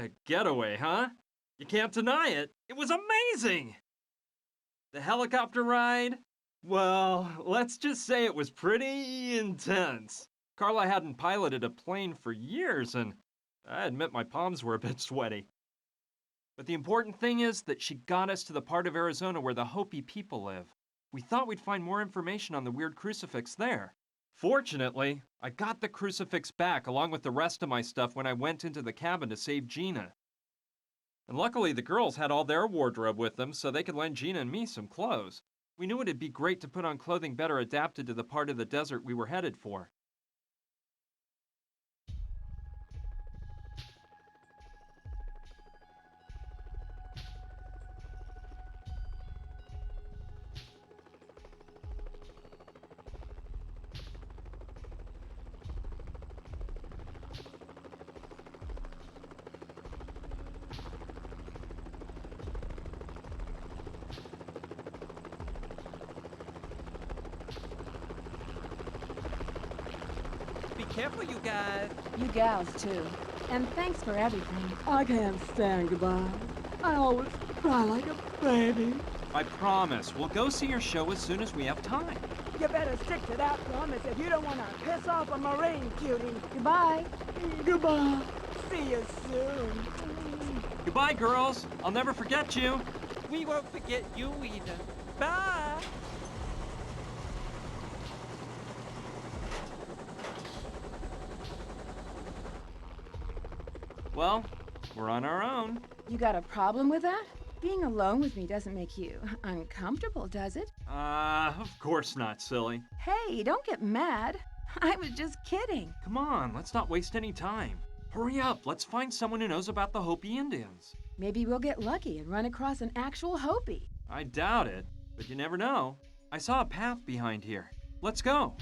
a getaway, huh? You can't deny it. It was amazing! The helicopter ride? Well, let's just say it was pretty intense. Carla hadn't piloted a plane for years, and I admit my palms were a bit sweaty. But the important thing is that she got us to the part of Arizona where the Hopi people live. We thought we'd find more information on the weird crucifix there. Fortunately, I got the crucifix back along with the rest of my stuff when I went into the cabin to save Gina. And luckily the girls had all their wardrobe with them so they could lend Gina and me some clothes. We knew it'd be great to put on clothing better adapted to the part of the desert we were headed for. Be careful, you guys. You gals, too. And thanks for everything. I can't stand goodbye. I always cry like a baby. I promise, we'll go see your show as soon as we have time. You better stick to that promise if you don't want to piss off a Marine cutie. Goodbye. Goodbye. See you soon. Goodbye, girls. I'll never forget you. We won't forget you either. Bye. Well, we're on our own. You got a problem with that? Being alone with me doesn't make you uncomfortable, does it? Of course not, silly. Hey, don't get mad. I was just kidding. Come on, let's not waste any time. Hurry up, let's find someone who knows about the Hopi Indians. Maybe we'll get lucky and run across an actual Hopi. I doubt it, but you never know. I saw a path behind here. Let's go.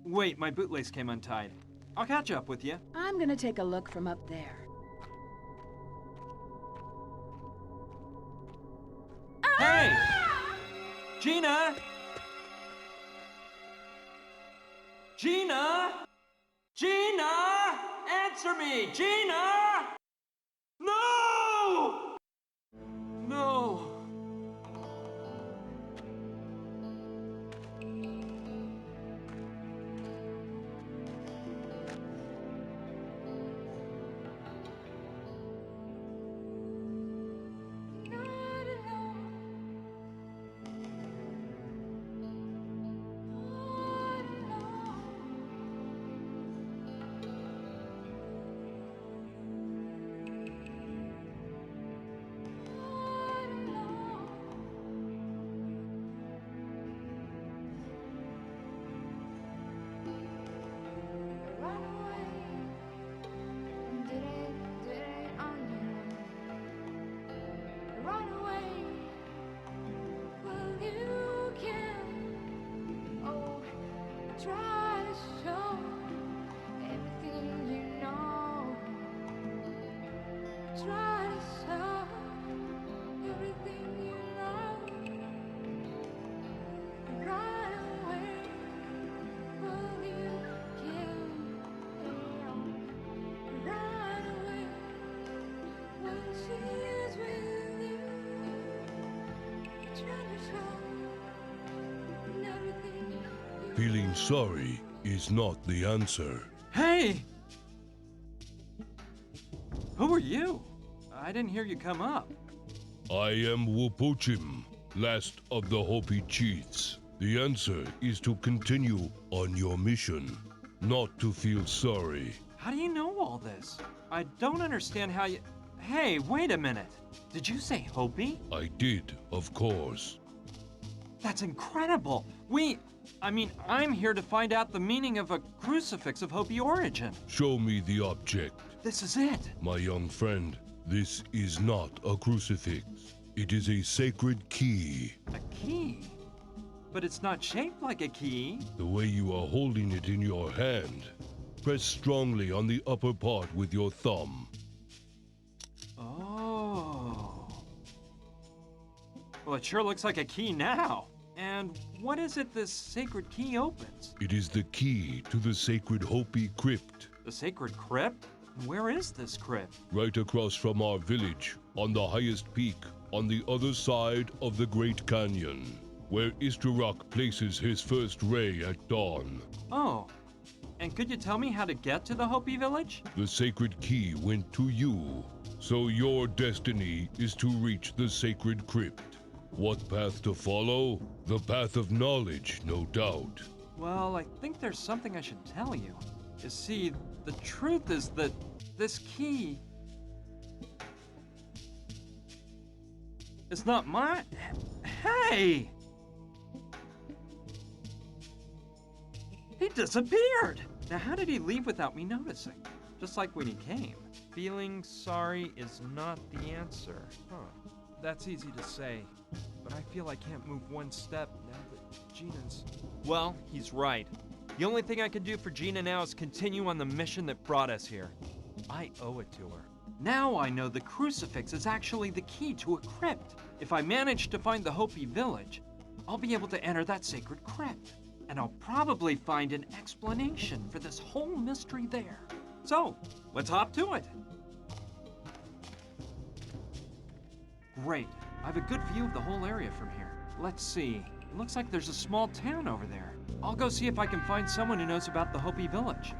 Wait, my bootlace came untied. I'll catch up with you. I'm gonna take a look from up there. Hey! Gina! Gina! Gina! Answer me! Gina! No! No! Feeling sorry is not the answer. Hey! Who are you? I didn't hear you come up. I am Wupuchim, last of the Hopi chiefs. The answer is to continue on your mission, not to feel sorry. How do you know all this? I don't understand how you... Hey, wait a minute. Did you say Hopi? I did, of course. That's incredible. I'm here to find out the meaning of a crucifix of Hopi origin. Show me the object. This is it. My young friend, this is not a crucifix. It is a sacred key. A key? But it's not shaped like a key. The way you are holding it in your hand, press strongly on the upper part with your thumb. Oh. Well, it sure looks like a key now. And what is it this sacred key opens? It is the key to the sacred Hopi crypt, The sacred crypt? Where is this crypt? right across from our village, on the highest peak, on the other side of the Great Canyon, where Istarok places his first ray at dawn. Oh. And could you tell me how to get to the Hopi village? The sacred key went to you, so your destiny is to reach the sacred crypt. What path to follow? The path of knowledge, no doubt. Well, I think there's something I should tell you. You see, the truth is that this key is not mine. Hey! He disappeared! Now, how did he leave without me noticing? Just like when he came. Feeling sorry is not the answer. Huh. That's easy to say, but I feel I can't move one step now that Gina's... Well, he's right. The only thing I can do for Gina now is continue on the mission that brought us here. I owe it to her. Now I know the crucifix is actually the key to a crypt. If I manage to find the Hopi village, I'll be able to enter that sacred crypt. And I'll probably find an explanation for this whole mystery there. So, let's hop to it. Great. I have a good view of the whole area from here. Let's see. It looks like there's a small town over there. I'll go see if I can find someone who knows about the Hopi village.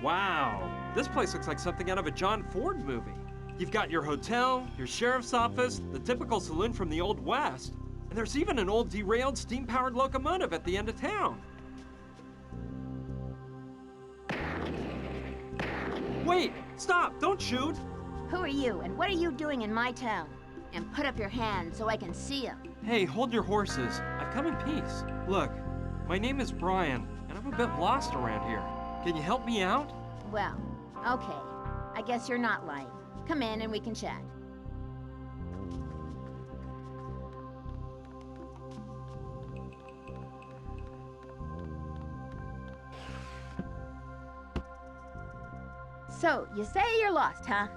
Wow. This place looks like something out of a John Ford movie. You've got your hotel, your sheriff's office, the typical saloon from the Old West, and there's even an old derailed steam-powered locomotive at the end of town. Wait! Stop! Don't shoot! Who are you, and what are you doing in my town? And put up your hand so I can see them. Hey, hold your horses. I've come in peace. Look, my name is Brian, and I'm a bit lost around here. Can you help me out? Well, okay. I guess you're not lying. Come in and we can chat. So, you say you're lost, huh?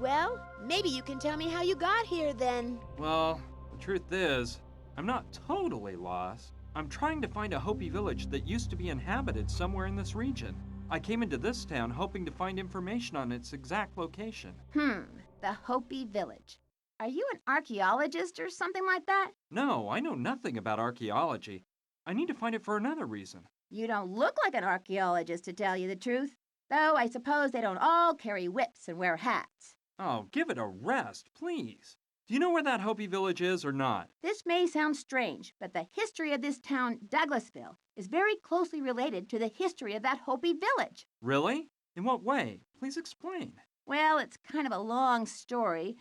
Well, maybe you can tell me how you got here then. Well, the truth is, I'm not totally lost. I'm trying to find a Hopi village that used to be inhabited somewhere in this region. I came into this town hoping to find information on its exact location. The Hopi village. Are you an archaeologist or something like that? No, I know nothing about archaeology. I need to find it for another reason. You don't look like an archaeologist, to tell you the truth. Though I suppose they don't all carry whips and wear hats. Oh, give it a rest, please. Do you know where that Hopi village is or not? This may sound strange, but the history of this town, Douglasville, is very closely related to the history of that Hopi village. Really? In what way? Please explain. Well, it's kind of a long story.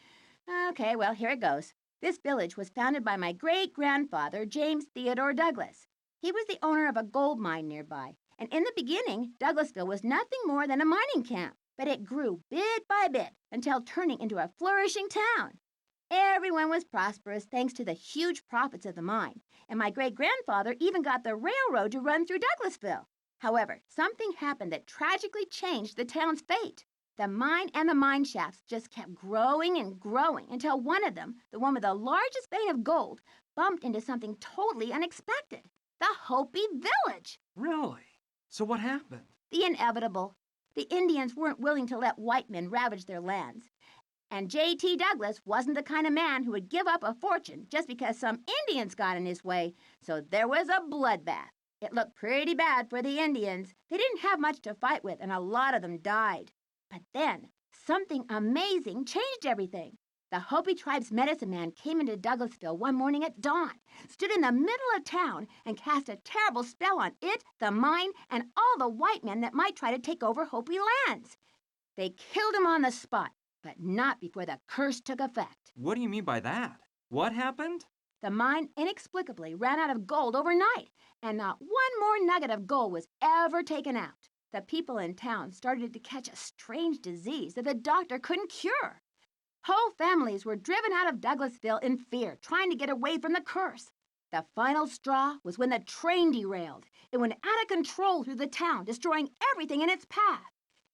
Okay, well, here it goes. This village was founded by my great-grandfather, James Theodore Douglas. He was the owner of a gold mine nearby, and in the beginning, Douglasville was nothing more than a mining camp, but it grew bit by bit until turning into a flourishing town. Everyone was prosperous thanks to the huge profits of the mine, and my great-grandfather even got the railroad to run through Douglasville. However, something happened that tragically changed the town's fate. The mine and the mine shafts just kept growing and growing until one of them, the one with the largest vein of gold, bumped into something totally unexpected. The Hopi village! Really? So what happened? The inevitable. The Indians weren't willing to let white men ravage their lands. And J.T. Douglas wasn't the kind of man who would give up a fortune just because some Indians got in his way, so there was a bloodbath. It looked pretty bad for the Indians. They didn't have much to fight with, and a lot of them died. But then, something amazing changed everything. The Hopi tribe's medicine man came into Douglasville one morning at dawn, stood in the middle of town, and cast a terrible spell on it, the mine, and all the white men that might try to take over Hopi lands. They killed him on the spot, but not before the curse took effect. What do you mean by that? What happened? The mine inexplicably ran out of gold overnight, and not one more nugget of gold was ever taken out. The people in town started to catch a strange disease that the doctor couldn't cure. Whole families were driven out of Douglasville in fear, trying to get away from the curse. The final straw was when the train derailed. It went out of control through the town, destroying everything in its path.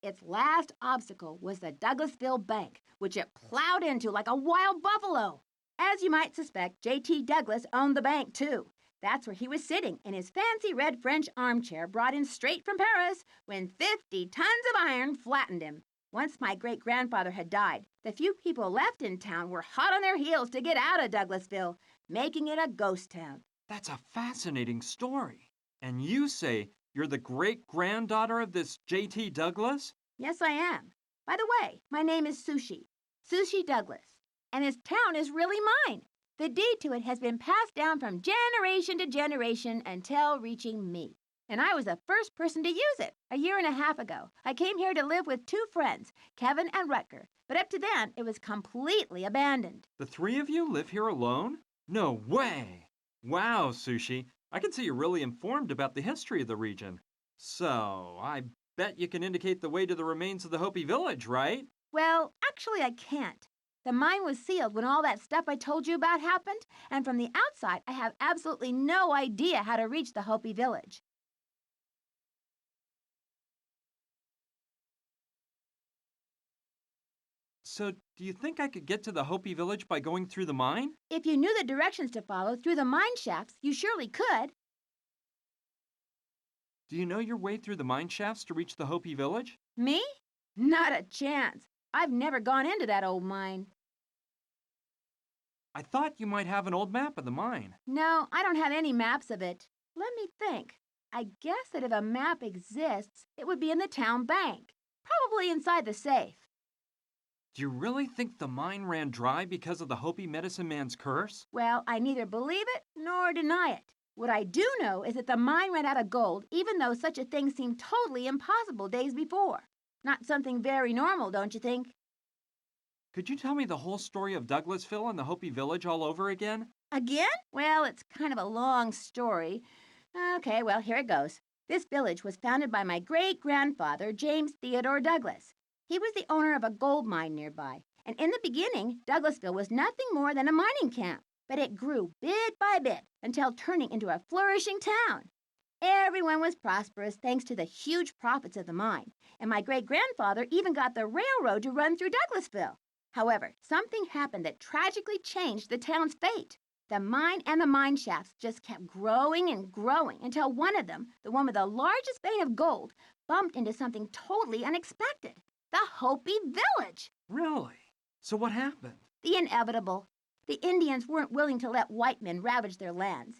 Its last obstacle was the Douglasville Bank, which it plowed into like a wild buffalo. As you might suspect, J.T. Douglas owned the bank, too. That's where he was sitting in his fancy red French armchair brought in straight from Paris when 50 tons of iron flattened him. Once my great-grandfather had died, the few people left in town were hot on their heels to get out of Douglasville, making it a ghost town. That's a fascinating story. And you say you're the great-granddaughter of this J.T. Douglas? Yes, I am. By the way, my name is Sushi Douglas, and this town is really mine. The deed to it has been passed down from generation to generation until reaching me. And I was the first person to use it a year and a half ago. I came here to live with 2 friends, Kevin and Rutger, but up to then, it was completely abandoned. The 3 of you live here alone? No way! Wow, Sushi. I can see you're really informed about the history of the region. So, I bet you can indicate the way to the remains of the Hopi village, right? Well, actually, I can't. The mine was sealed when all that stuff I told you about happened, and from the outside, I have absolutely no idea how to reach the Hopi village. So, do you think I could get to the Hopi village by going through the mine? If you knew the directions to follow through the mine shafts, you surely could. Do you know your way through the mine shafts to reach the Hopi village? Me? Not a chance. I've never gone into that old mine. I thought you might have an old map of the mine. No, I don't have any maps of it. Let me think. I guess that if a map exists, it would be in the town bank. Probably inside the safe. Do you really think the mine ran dry because of the Hopi medicine man's curse? Well, I neither believe it nor deny it. What I do know is that the mine ran out of gold, even though such a thing seemed totally impossible days before. Not something very normal, don't you think? Could you tell me the whole story of Douglasville and the Hopi village all over again? Again? Well, it's kind of a long story. Okay, well, here it goes. This village was founded by my great-grandfather, James Theodore Douglas. He was the owner of a gold mine nearby, and in the beginning, Douglasville was nothing more than a mining camp, but it grew bit by bit until turning into a flourishing town. Everyone was prosperous thanks to the huge profits of the mine, and my great-grandfather even got the railroad to run through Douglasville. However, something happened that tragically changed the town's fate. The mine and the mine shafts just kept growing and growing until one of them, the one with the largest vein of gold, bumped into something totally unexpected. The Hopi village! Really? So what happened? The inevitable. The Indians weren't willing to let white men ravage their lands.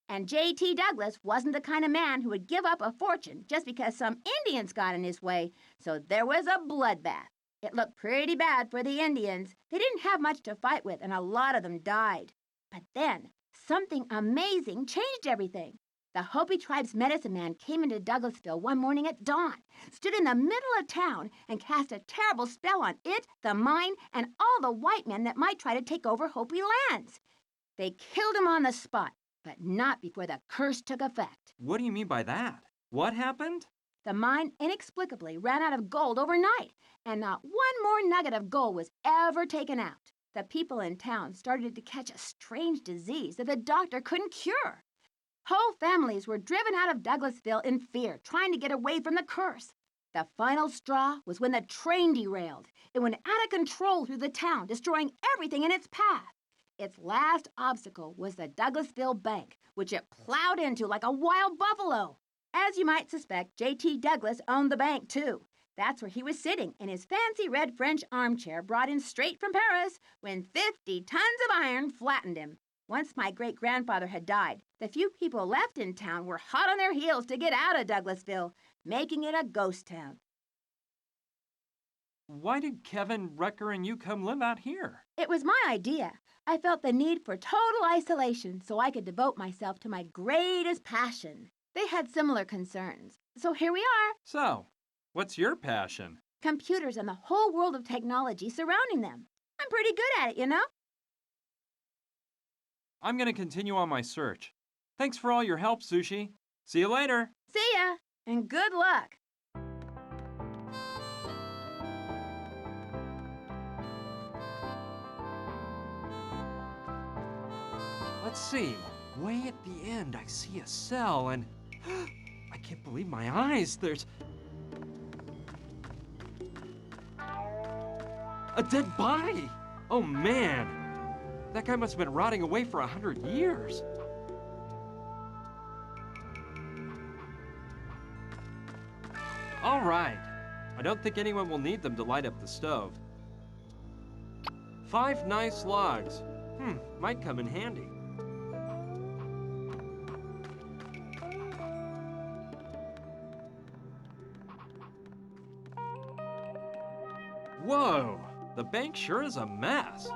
And J.T. Douglas wasn't the kind of man who would give up a fortune just because some Indians got in his way, so there was a bloodbath. It looked pretty bad for the Indians. They didn't have much to fight with, and a lot of them died. But then, something amazing changed everything. The Hopi tribe's medicine man came into Douglasville one morning at dawn, stood in the middle of town, and cast a terrible spell on it, the mine, and all the white men that might try to take over Hopi lands. They killed him on the spot, but not before the curse took effect. What do you mean by that? What happened? The mine inexplicably ran out of gold overnight, and not one more nugget of gold was ever taken out. The people in town started to catch a strange disease that the doctor couldn't cure. Whole families were driven out of Douglasville in fear, trying to get away from the curse. The final straw was when the train derailed. It went out of control through the town, destroying everything in its path. Its last obstacle was the Douglasville Bank, which it plowed into like a wild buffalo. As you might suspect, J.T. Douglas owned the bank, too. That's where he was sitting in his fancy red French armchair brought in straight from Paris when 50 tons of iron flattened him. Once my great-grandfather had died, the few people left in town were hot on their heels to get out of Douglasville, making it a ghost town. Why did Kevin, Rutger, and you come live out here? It was my idea. I felt the need for total isolation so I could devote myself to my greatest passion. They had similar concerns, so here we are. So, what's your passion? Computers and the whole world of technology surrounding them. I'm pretty good at it, you know? I'm gonna continue on my search. Thanks for all your help, Sushi. See you later. See ya, and good luck. Let's see. Way at the end, I see a cell, and I can't believe my eyes. There's a dead body. Oh man, that guy must have been rotting away for 100 years. All right. I don't think anyone will need them to light up the stove. 5 nice logs. Might come in handy. Whoa, the bank sure is a mess.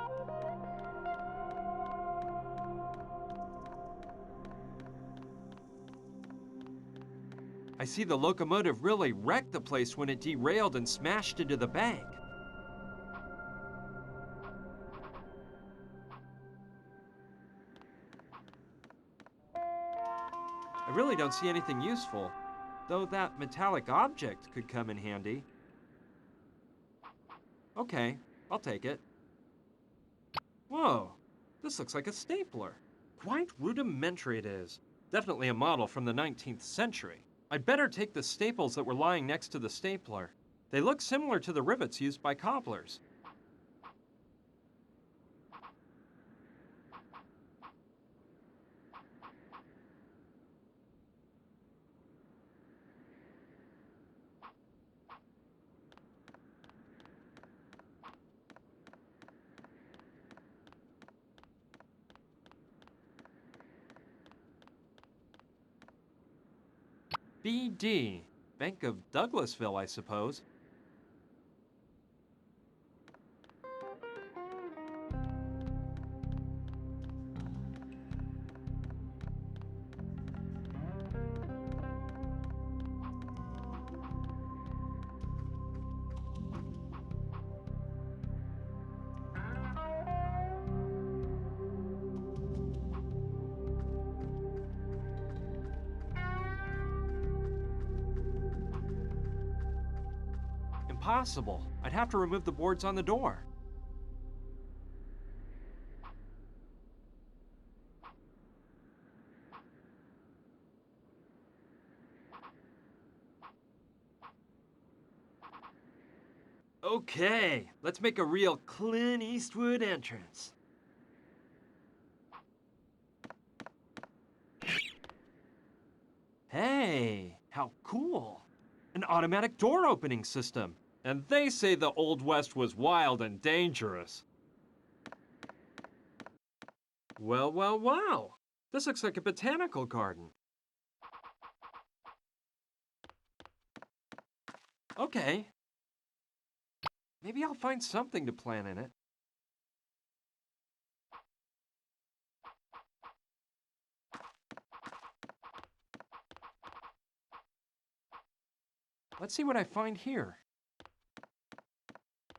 I see the locomotive really wrecked the place when it derailed and smashed into the bank. I really don't see anything useful, though that metallic object could come in handy. Okay, I'll take it. Whoa, this looks like a stapler. Quite rudimentary it is. Definitely a model from the 19th century. I'd better take the staples that were lying next to the stapler. They look similar to the rivets used by cobblers. BD, Bank of Douglasville, I suppose. Impossible. I'd have to remove the boards on the door. Okay, let's make a real Clint Eastwood entrance. Hey, how cool. An automatic door opening system. And they say the Old West was wild and dangerous. Well, well, wow. This looks like a botanical garden. Okay. Maybe I'll find something to plant in it. Let's see what I find here.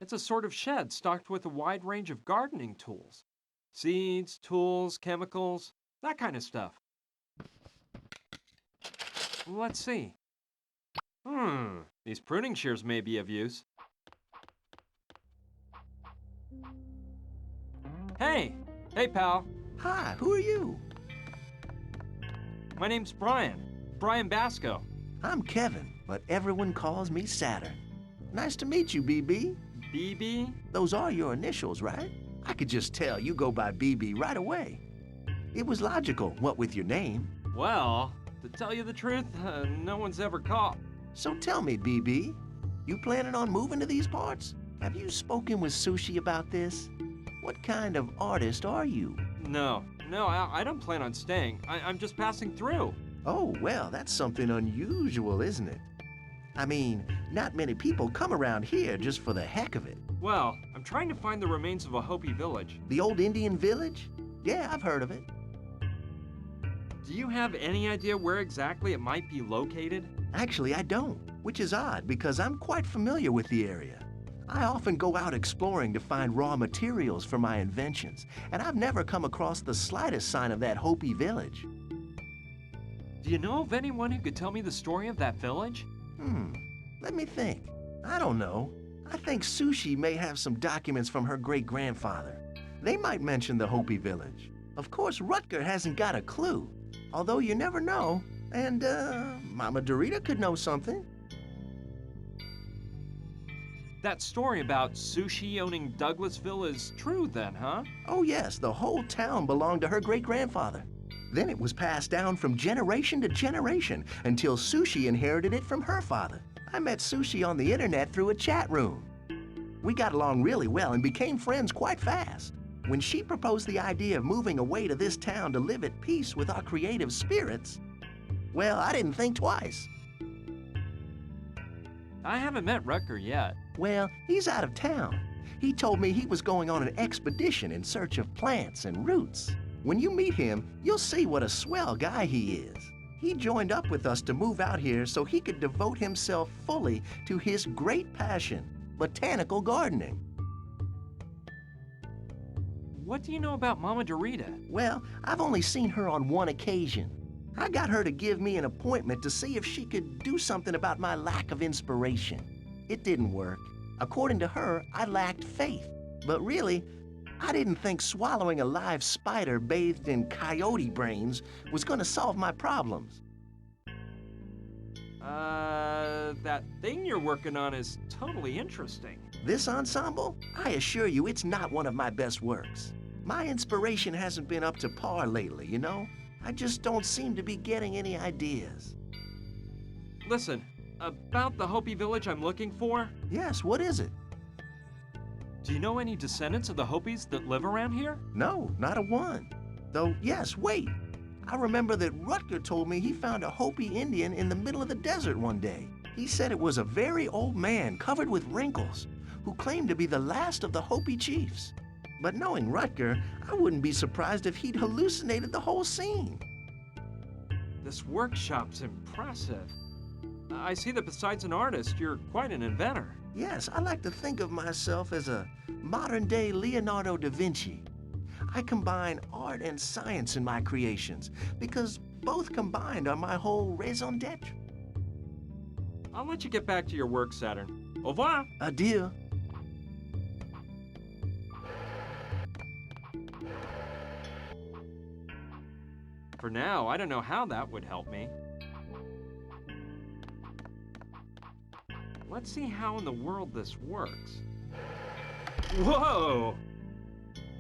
It's a sort of shed stocked with a wide range of gardening tools. Seeds, tools, chemicals, that kind of stuff. Let's see. These pruning shears may be of use. Hey! Hey, pal. Hi, who are you? My name's Brian. Brian Basco. I'm Kevin, but everyone calls me Saturn. Nice to meet you, BB. BB? Those are your initials, right? I could just tell you go by BB right away. It was logical, what with your name. Well, to tell you the truth, no one's ever caught. So tell me, BB, you planning on moving to these parts? Have you spoken with Sushi about this? What kind of artist are you? No, I don't plan on staying. I'm just passing through. Oh, well, that's something unusual, isn't it? I mean, not many people come around here just for the heck of it. Well, I'm trying to find the remains of a Hopi village. The old Indian village? Yeah, I've heard of it. Do you have any idea where exactly it might be located? Actually, I don't, which is odd because I'm quite familiar with the area. I often go out exploring to find raw materials for my inventions, and I've never come across the slightest sign of that Hopi village. Do you know of anyone who could tell me the story of that village? Let me think. I don't know. I think Sushi may have some documents from her great-grandfather. They might mention the Hopi village. Of course, Rutger hasn't got a clue, although you never know. And, Mama Dorita could know something. That story about Sushi owning Douglasville is true then, huh? Oh yes, the whole town belonged to her great-grandfather. Then it was passed down from generation to generation until Sushi inherited it from her father. I met Sushi on the internet through a chat room. We got along really well and became friends quite fast. When she proposed the idea of moving away to this town to live at peace with our creative spirits, well, I didn't think twice. I haven't met Rutger yet. Well, he's out of town. He told me he was going on an expedition in search of plants and roots. When you meet him, you'll see what a swell guy he is. He joined up with us to move out here so he could devote himself fully to his great passion, botanical gardening. What do you know about Mama Dorita? Well, I've only seen her on one occasion. I got her to give me an appointment to see if she could do something about my lack of inspiration. It didn't work. According to her, I lacked faith. But really, I didn't think swallowing a live spider bathed in coyote brains was going to solve my problems. That thing you're working on is totally interesting. This ensemble? I assure you it's not one of my best works. My inspiration hasn't been up to par lately, you know? I just don't seem to be getting any ideas. Listen, about the Hopi village I'm looking for, Yes, what is it? do you know any descendants of the Hopis that live around here? No, not a one. Though, yes, wait. I remember that Rutger told me he found a Hopi Indian in the middle of the desert one day. He said it was a very old man covered with wrinkles who claimed to be the last of the Hopi chiefs. But knowing Rutger, I wouldn't be surprised if he'd hallucinated the whole scene. This workshop's impressive. I see that besides an artist, you're quite an inventor. Yes, I like to think of myself as a modern-day Leonardo da Vinci. I combine art and science in my creations because both combined are my whole raison d'etre. I'll let you get back to your work, Saturn. Au revoir! Adieu. For now, I don't know how that would help me. Let's see how in the world this works. Whoa!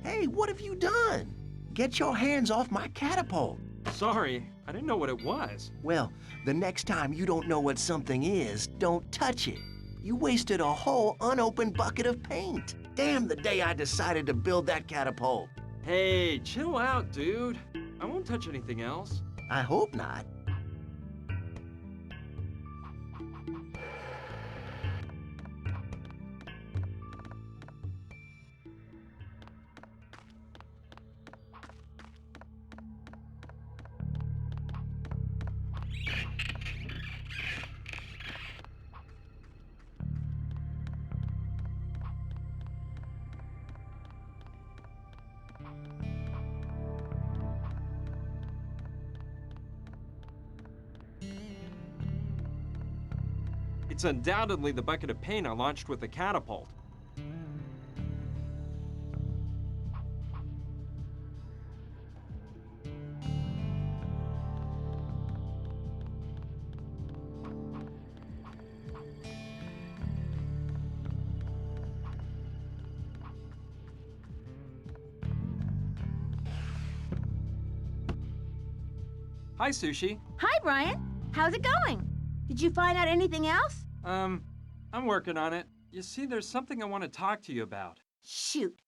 Hey, what have you done? Get your hands off my catapult. Sorry, I didn't know what it was. Well, the next time you don't know what something is, don't touch it. You wasted a whole unopened bucket of paint. Damn the day I decided to build that catapult. Hey, chill out, dude. I won't touch anything else. I hope not. It's undoubtedly the bucket of paint I launched with the catapult. Hi, Sushi. Hi, Brian. How's it going? Did you find out anything else? I'm working on it. You see, there's something I want to talk to you about. Shoot.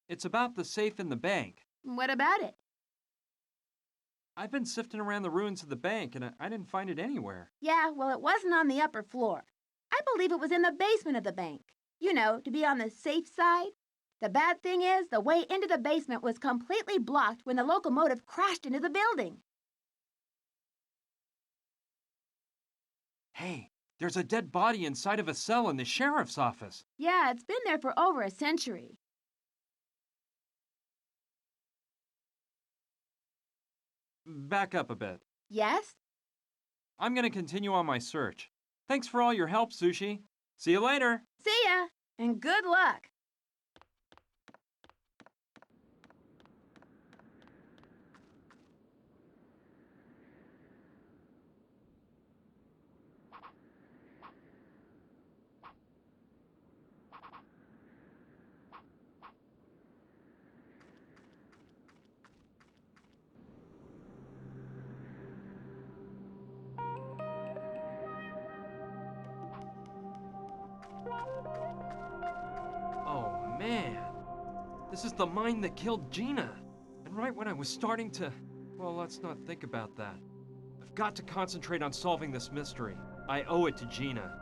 It's about the safe in the bank. What about it? I've been sifting around the ruins of the bank, and I didn't find it anywhere. Yeah, well, it wasn't on the upper floor. I believe it was in the basement of the bank. You know, to be on the safe side. The bad thing is, the way into the basement was completely blocked when the locomotive crashed into the building. Hey, there's a dead body inside of a cell in the sheriff's office. Yeah, it's been there for over a century. Back up a bit. Yes? I'm gonna continue on my search. Thanks for all your help, Sushi. See you later. See ya, and good luck. Oh, man. This is the mine that killed Gina. And right when I was starting to... Well, let's not think about that. I've got to concentrate on solving this mystery. I owe it to Gina.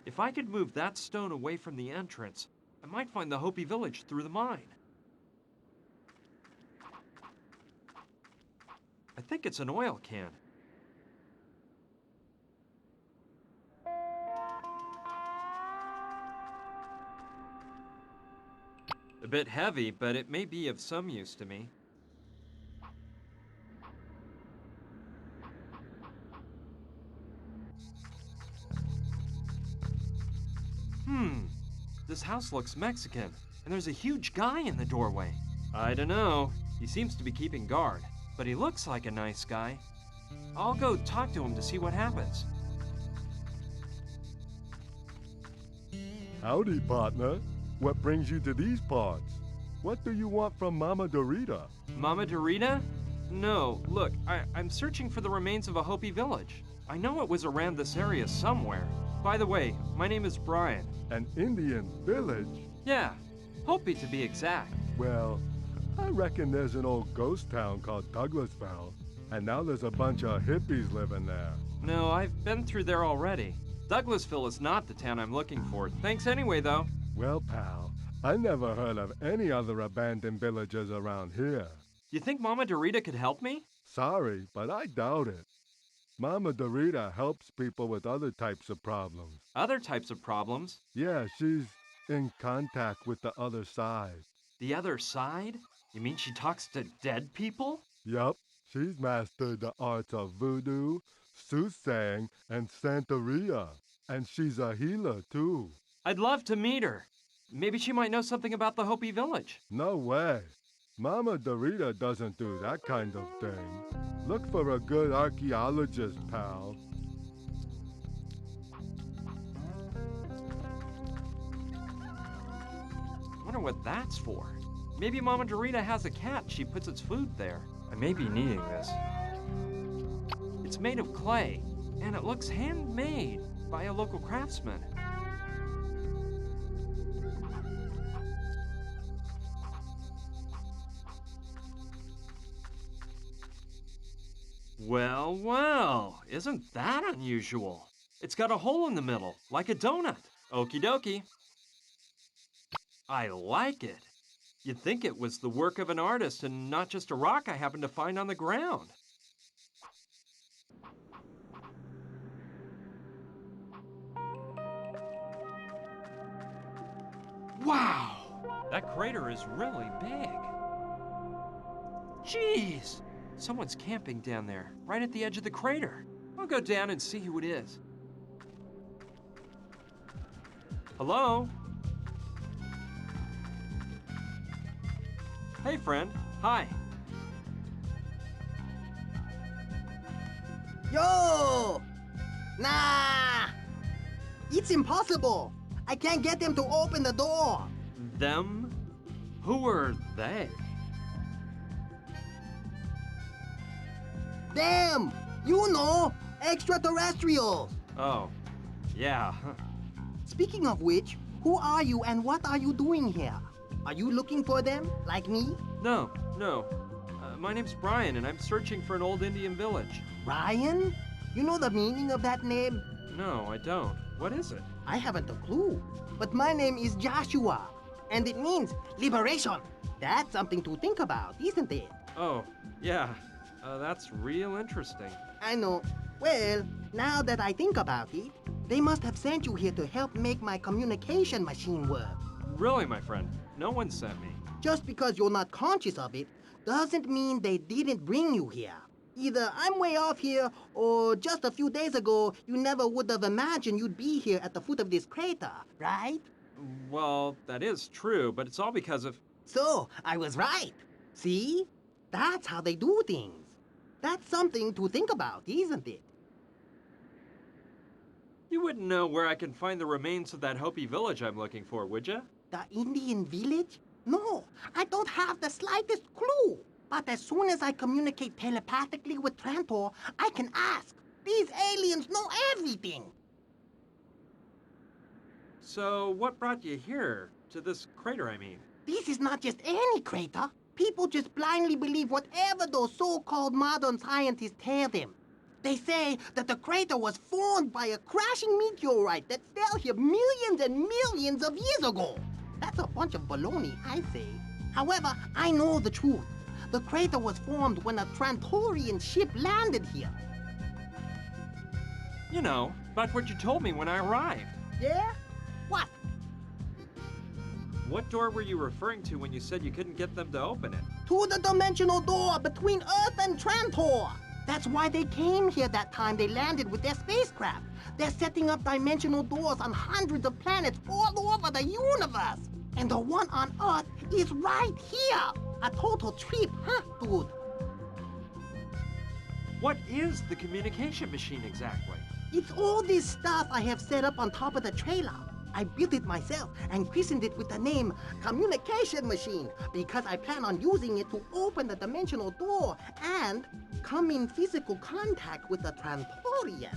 If I could move that stone away from the entrance, I might find the Hopi village through the mine. I think it's an oil can. A bit heavy, but it may be of some use to me. This house looks Mexican, and there's a huge guy in the doorway. I don't know. He seems to be keeping guard, but he looks like a nice guy. I'll go talk to him to see what happens. Howdy, partner. What brings you to these parts? What do you want from Mama Dorita? Mama Dorita? No, look, I'm searching for the remains of a Hopi village. I know it was around this area somewhere. By the way, my name is Brian. An Indian village? Yeah, Hopi to be exact. Well, I reckon there's an old ghost town called Douglasville, and now there's a bunch of hippies living there. No, I've been through there already. Douglasville is not the town I'm looking for. Thanks anyway, though. Well, pal, I never heard of any other abandoned villages around here. You think Mama Dorita could help me? Sorry, but I doubt it. Mama Dorita helps people with other types of problems. Other types of problems? Yeah, she's in contact with the other side. The other side? You mean she talks to dead people? Yup, she's mastered the arts of voodoo, soothsaying, and Santeria. And she's a healer, too. I'd love to meet her. Maybe she might know something about the Hopi village. No way. Mama Dorita doesn't do that kind of thing. Look for a good archaeologist, pal. Wonder what that's for. Maybe Mama Dorita has a cat. She puts its food there. I may be needing this. It's made of clay, and it looks handmade by a local craftsman. Well, well, isn't that unusual? It's got a hole in the middle, like a donut. Okie dokie. I like it. You'd think it was the work of an artist and not just a rock I happened to find on the ground. Wow! That crater is really big. Jeez! Someone's camping down there, right at the edge of the crater. I'll go down and see who it is. Hello? Hey, friend. Hi. Yo! Nah! It's impossible! I can't get them to open the door! Them? Who are they? Damn! You know! Extraterrestrials! Oh, yeah. Speaking of which, who are you and what are you doing here? Are you looking for them, like me? No. My name's Brian, and I'm searching for an old Indian village. Brian? You know the meaning of that name? No, I don't. What is it? I haven't a clue. But my name is Joshua, and it means liberation. That's something to think about, isn't it? Oh, yeah. That's real interesting. I know. Well, now that I think about it, they must have sent you here to help make my communication machine work. Really, my friend, no one sent me. Just because you're not conscious of it doesn't mean they didn't bring you here. Either I'm way off here, or just a few days ago, you never would have imagined you'd be here at the foot of this crater, right? Well, that is true, but it's all because of... So, I was right. See? That's how they do things. That's something to think about, isn't it? You wouldn't know where I can find the remains of that Hopi village I'm looking for, would you? The Indian village? No, I don't have the slightest clue. But as soon as I communicate telepathically with Trantor, I can ask. These aliens know everything. So, what brought you here? To this crater, I mean. This is not just any crater. People just blindly believe whatever those so-called modern scientists tell them. They say that the crater was formed by a crashing meteorite that fell here millions and millions of years ago. That's a bunch of baloney, I say. However, I know the truth. The crater was formed when a Trantorian ship landed here. You know, about what you told me when I arrived. Yeah? What? What door were you referring to when you said you couldn't get them to open it? To the dimensional door between Earth and Trantor. That's why they came here that time they landed with their spacecraft. They're setting up dimensional doors on hundreds of planets all over the universe. And the one on Earth is right here. A total trip, huh, dude? What is the communication machine exactly? It's all this stuff I have set up on top of the trailer. I built it myself and christened it with the name Communication Machine because I plan on using it to open the dimensional door and come in physical contact with the Trantorian.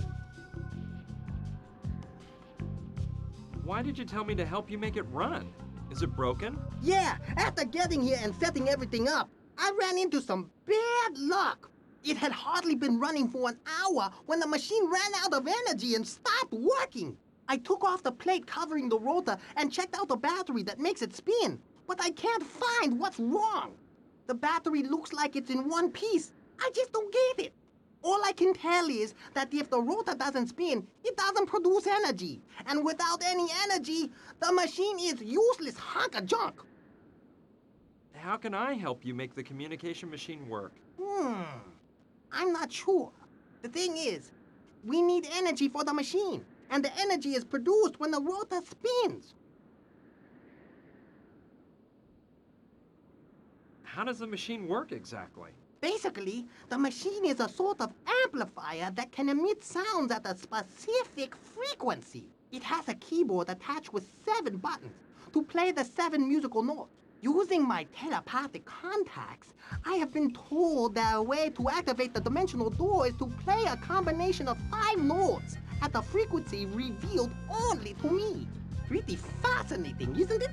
Why did you tell me to help you make it run? Is it broken? Yeah, after getting here and setting everything up, I ran into some bad luck. It had hardly been running for an hour when the machine ran out of energy and stopped working. I took off the plate covering the rotor and checked out the battery that makes it spin, but I can't find what's wrong. The battery looks like it's in one piece. I just don't get it. All I can tell is that if the rotor doesn't spin, it doesn't produce energy. And without any energy, the machine is useless hunk of junk. How can I help you make the communication machine work? I'm not sure. The thing is, we need energy for the machine, and the energy is produced when the rotor spins. How does the machine work exactly? Basically, the machine is a sort of amplifier that can emit sounds at a specific frequency. It has a keyboard attached with 7 buttons to play the 7 musical notes. Using my telepathic contacts, I have been told that a way to activate the dimensional door is to play a combination of 5 notes at a frequency revealed only to me. Pretty fascinating, isn't it?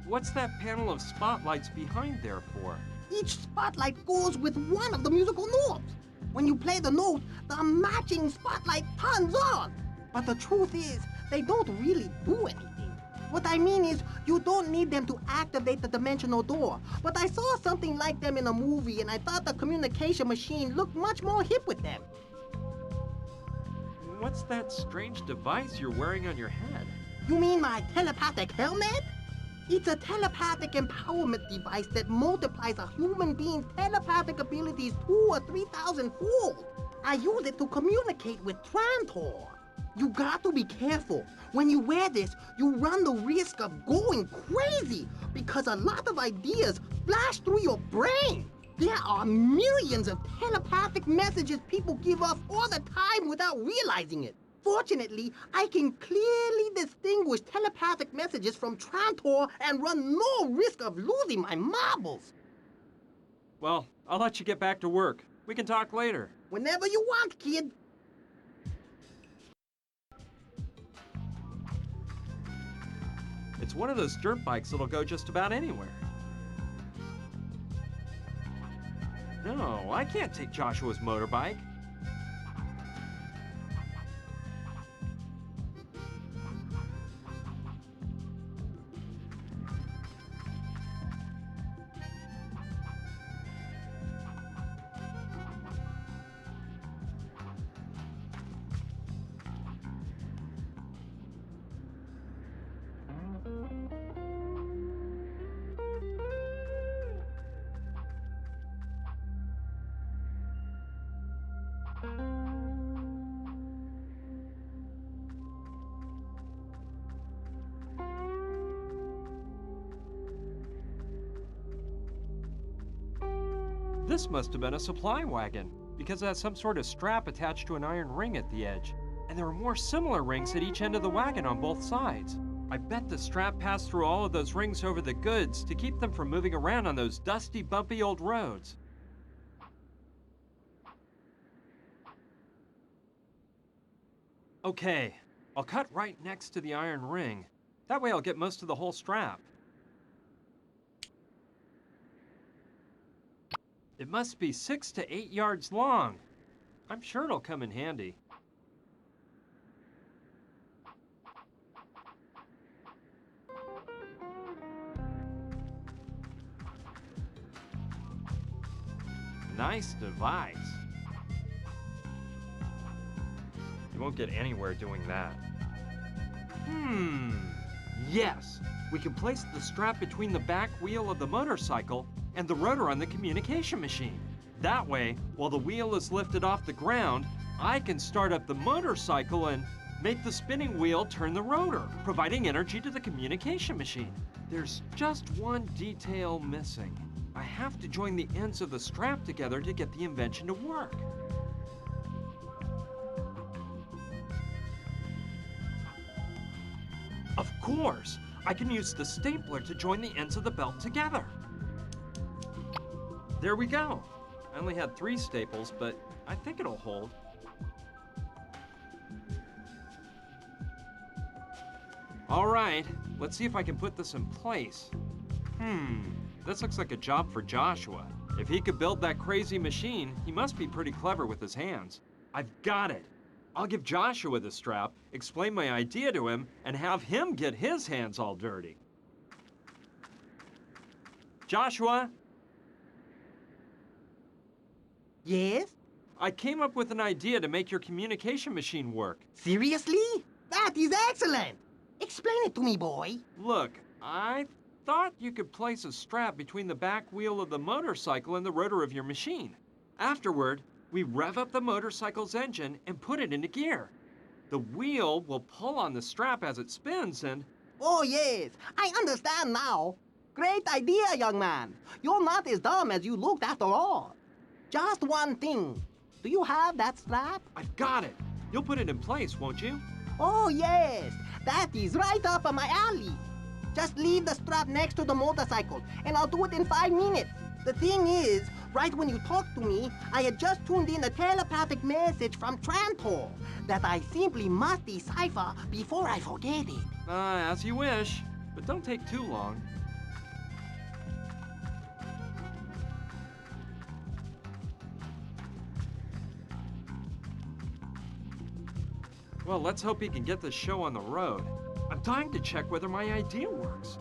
What's that panel of spotlights behind there for? Each spotlight goes with one of the musical notes. When you play the note, the matching spotlight turns on. But the truth is, they don't really do anything. What I mean is, you don't need them to activate the dimensional door. But I saw something like them in a movie, and I thought the communication machine looked much more hip with them. What's that strange device you're wearing on your head? You mean my telepathic helmet? It's a telepathic empowerment device that multiplies a human being's telepathic abilities 2,000 or 3,000-fold. I use it to communicate with Trantor. You got to be careful. When you wear this, you run the risk of going crazy because a lot of ideas flash through your brain. There are millions of telepathic messages people give off all the time without realizing it. Fortunately, I can clearly distinguish telepathic messages from Trantor and run no risk of losing my marbles. Well, I'll let you get back to work. We can talk later. Whenever you want, kid. It's one of those dirt bikes that'll go just about anywhere. No, I can't take Joshua's motorbike. This must have been a supply wagon, because it has some sort of strap attached to an iron ring at the edge. And there are more similar rings at each end of the wagon on both sides. I bet the strap passed through all of those rings over the goods to keep them from moving around on those dusty, bumpy old roads. Okay, I'll cut right next to the iron ring. That way I'll get most of the whole strap. It must be 6 to 8 yards long. I'm sure it'll come in handy. Nice device. You won't get anywhere doing that. Yes! We can place the strap between the back wheel of the motorcycle and the rotor on the communication machine. That way, while the wheel is lifted off the ground, I can start up the motorcycle and make the spinning wheel turn the rotor, providing energy to the communication machine. There's just one detail missing. I have to join the ends of the strap together to get the invention to work. Of course! I can use the stapler to join the ends of the belt together. There we go. I only had 3 staples, but I think it'll hold. All right, let's see if I can put this in place. This looks like a job for Joshua. If he could build that crazy machine, he must be pretty clever with his hands. I've got it. I'll give Joshua the strap, explain my idea to him, and have him get his hands all dirty. Joshua? Yes? I came up with an idea to make your communication machine work. Seriously? That is excellent! Explain it to me, boy. Look, I thought you could place a strap between the back wheel of the motorcycle and the rotor of your machine. Afterward, we rev up the motorcycle's engine and put it into gear. The wheel will pull on the strap as it spins and... Oh, yes. I understand now. Great idea, young man. You're not as dumb as you looked after all. Just one thing. Do you have that strap? I've got it. You'll put it in place, won't you? Oh, yes. That is right up my alley. Just leave the strap next to the motorcycle, and I'll do it in 5 minutes. The thing is, right when you talked to me, I had just tuned in a telepathic message from Trantor that I simply must decipher before I forget it. As you wish, but don't take too long. Well, let's hope he can get this show on the road. I'm dying to check whether my idea works.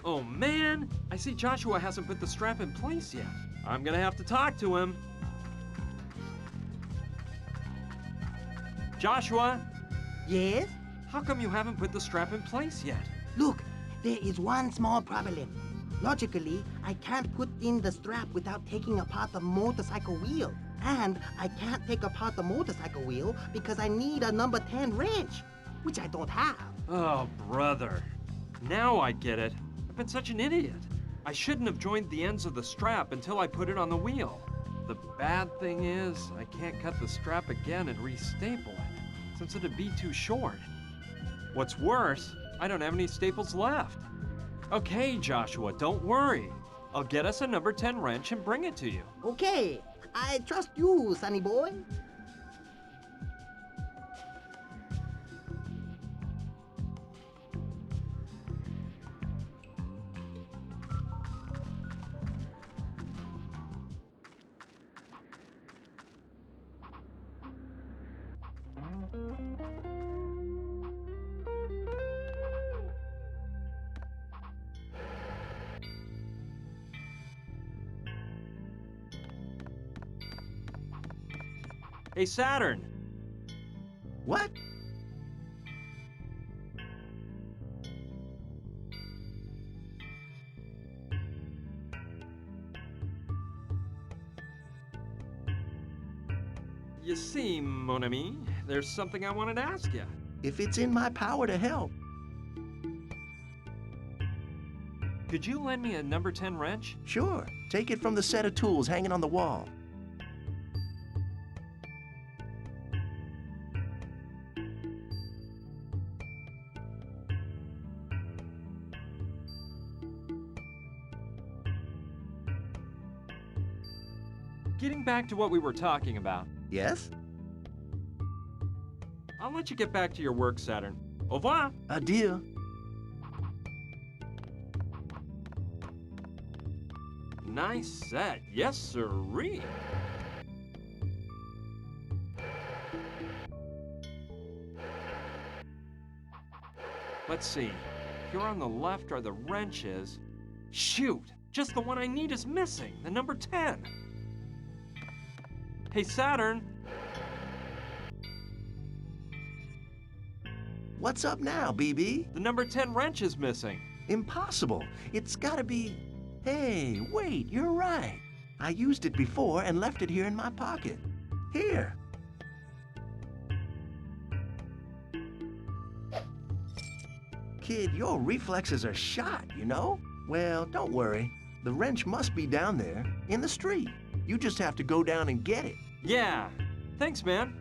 Oh man, I see Joshua hasn't put the strap in place yet. I'm gonna have to talk to him. Joshua? Yes? How come you haven't put the strap in place yet? Look, there is one small problem. Logically, I can't put in the strap without taking apart the motorcycle wheel. And I can't take apart the motorcycle wheel because I need a number 10 wrench, which I don't have. Oh, brother. Now I get it. I've been such an idiot. I shouldn't have joined the ends of the strap until I put it on the wheel. The bad thing is, I can't cut the strap again and re-staple it, since it'd be too short. What's worse, I don't have any staples left. Okay, Joshua, don't worry. I'll get us a number 10 wrench and bring it to you. Okay, I trust you, sonny boy. Hey, Saturn. What? You see, mon ami, there's something I wanted to ask you. If it's in my power to help. Could you lend me a number 10 wrench? Sure. Take it from the set of tools hanging on the wall. Getting back to what we were talking about, Yes? I'll let you get back to your work, Saturn. Au revoir. Adieu. Nice set. Yes, sirree. Let's see. Here on the left are the wrenches. Shoot! Just the one I need is missing. The number 10. Hey, Saturn. What's up now, BB? The number 10 wrench is missing. Impossible. It's gotta be... Hey, wait, you're right. I used it before and left it here in my pocket. Here. Kid, your reflexes are shot, you know? Well, don't worry. The wrench must be down there, in the street. You just have to go down and get it. Yeah. Thanks, man.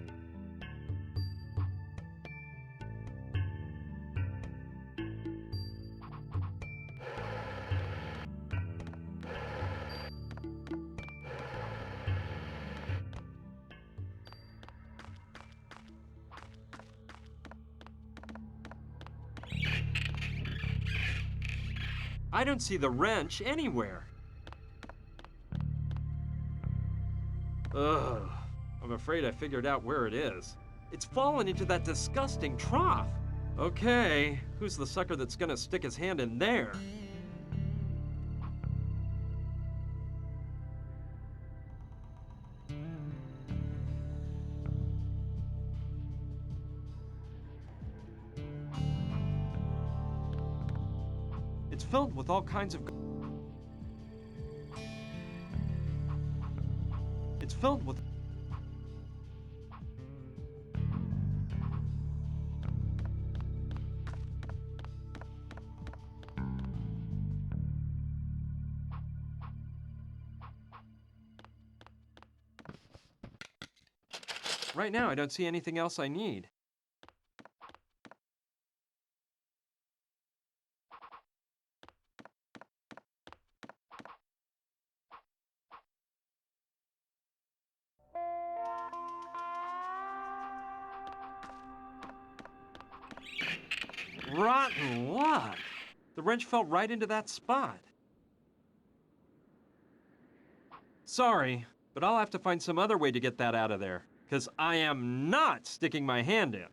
I don't see the wrench anywhere. Ugh. I'm afraid I figured out where it is. It's fallen into that disgusting trough. Okay, who's the sucker that's gonna stick his hand in there? It's filled with all kinds of... It's filled with... Right now, I don't see anything else I need. Rotten luck! The wrench fell right into that spot. Sorry, but I'll have to find some other way to get that out of there, because I am not sticking my hand in.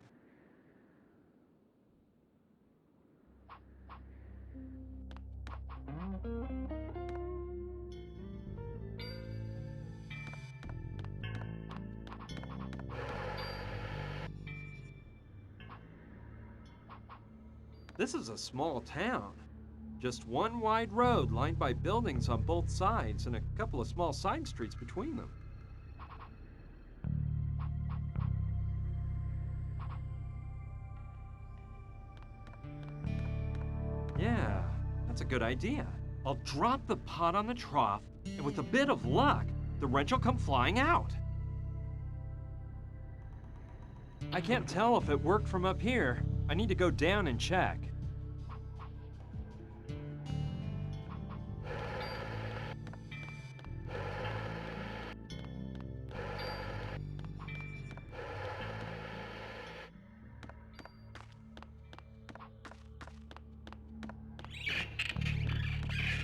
This is a small town. Just one wide road lined by buildings on both sides and a couple of small side streets between them. Yeah, that's a good idea. I'll drop the pot on the trough, and with a bit of luck, the wrench will come flying out. I can't tell if it worked from up here. I need to go down and check.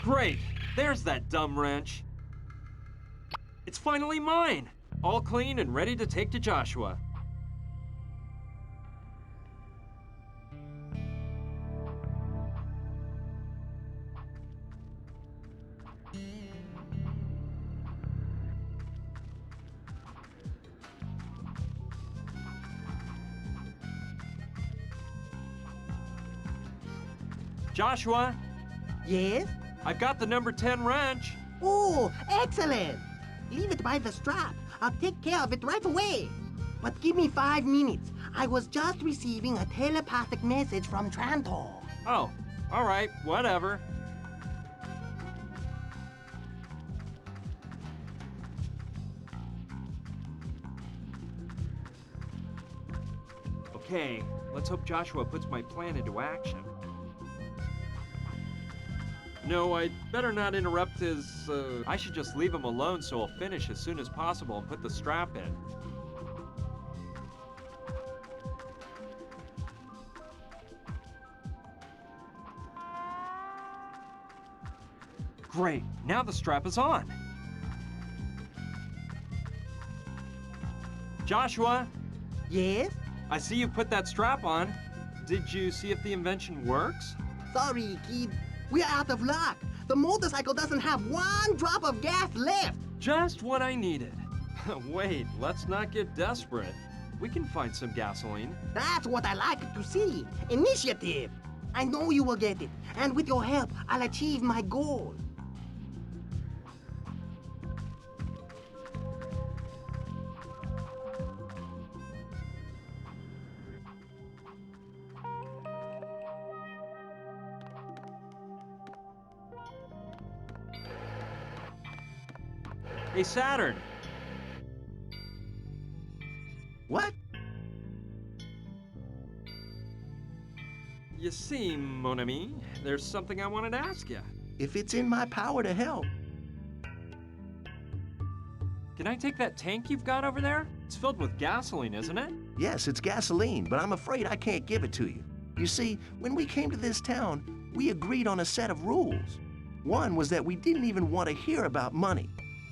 Great! There's that dumb wrench. It's finally mine! All clean and ready to take to Joshua. Joshua, Yes? I've got the number 10 wrench. Oh, excellent! Leave it by the strap. I'll take care of it right away. But give me 5 minutes. I was just receiving a telepathic message from Trantor. Oh, all right, whatever. Okay, let's hope Joshua puts my plan into action. No, I'd better not interrupt his, I should just leave him alone so he'll finish as soon as possible and put the strap in. Great, now the strap is on. Joshua, Yes? I see you put that strap on. Did you see if the invention works? Sorry, kid. We're out of luck. The motorcycle doesn't have 1 drop of gas left. Just what I needed. Wait, let's not get desperate. We can find some gasoline. That's what I like to see. Initiative. I know you will get it. And with your help, I'll achieve my goal. Hey, Saturn. What? You see, mon ami, there's something I wanted to ask you. If it's in my power to help. Can I take that tank you've got over there? It's filled with gasoline, isn't it? Yes, it's gasoline, but I'm afraid I can't give it to you. You see, when we came to this town, we agreed on a set of rules. One was that we didn't even want to hear about money.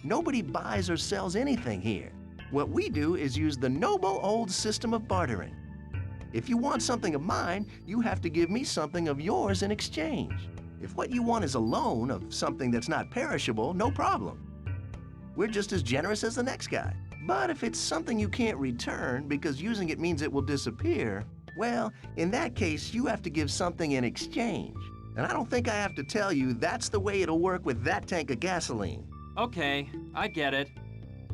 Nobody buys or sells anything here. What we do is use the noble old system of bartering. If you want something of mine, you have to give me something of yours in exchange. If what you want is a loan of something that's not perishable, no problem. We're just as generous as the next guy. But if it's something you can't return because using it means it will disappear, well, in that case, you have to give something in exchange. And I don't think I have to tell you that's the way it'll work with that tank of gasoline. Okay, I get it.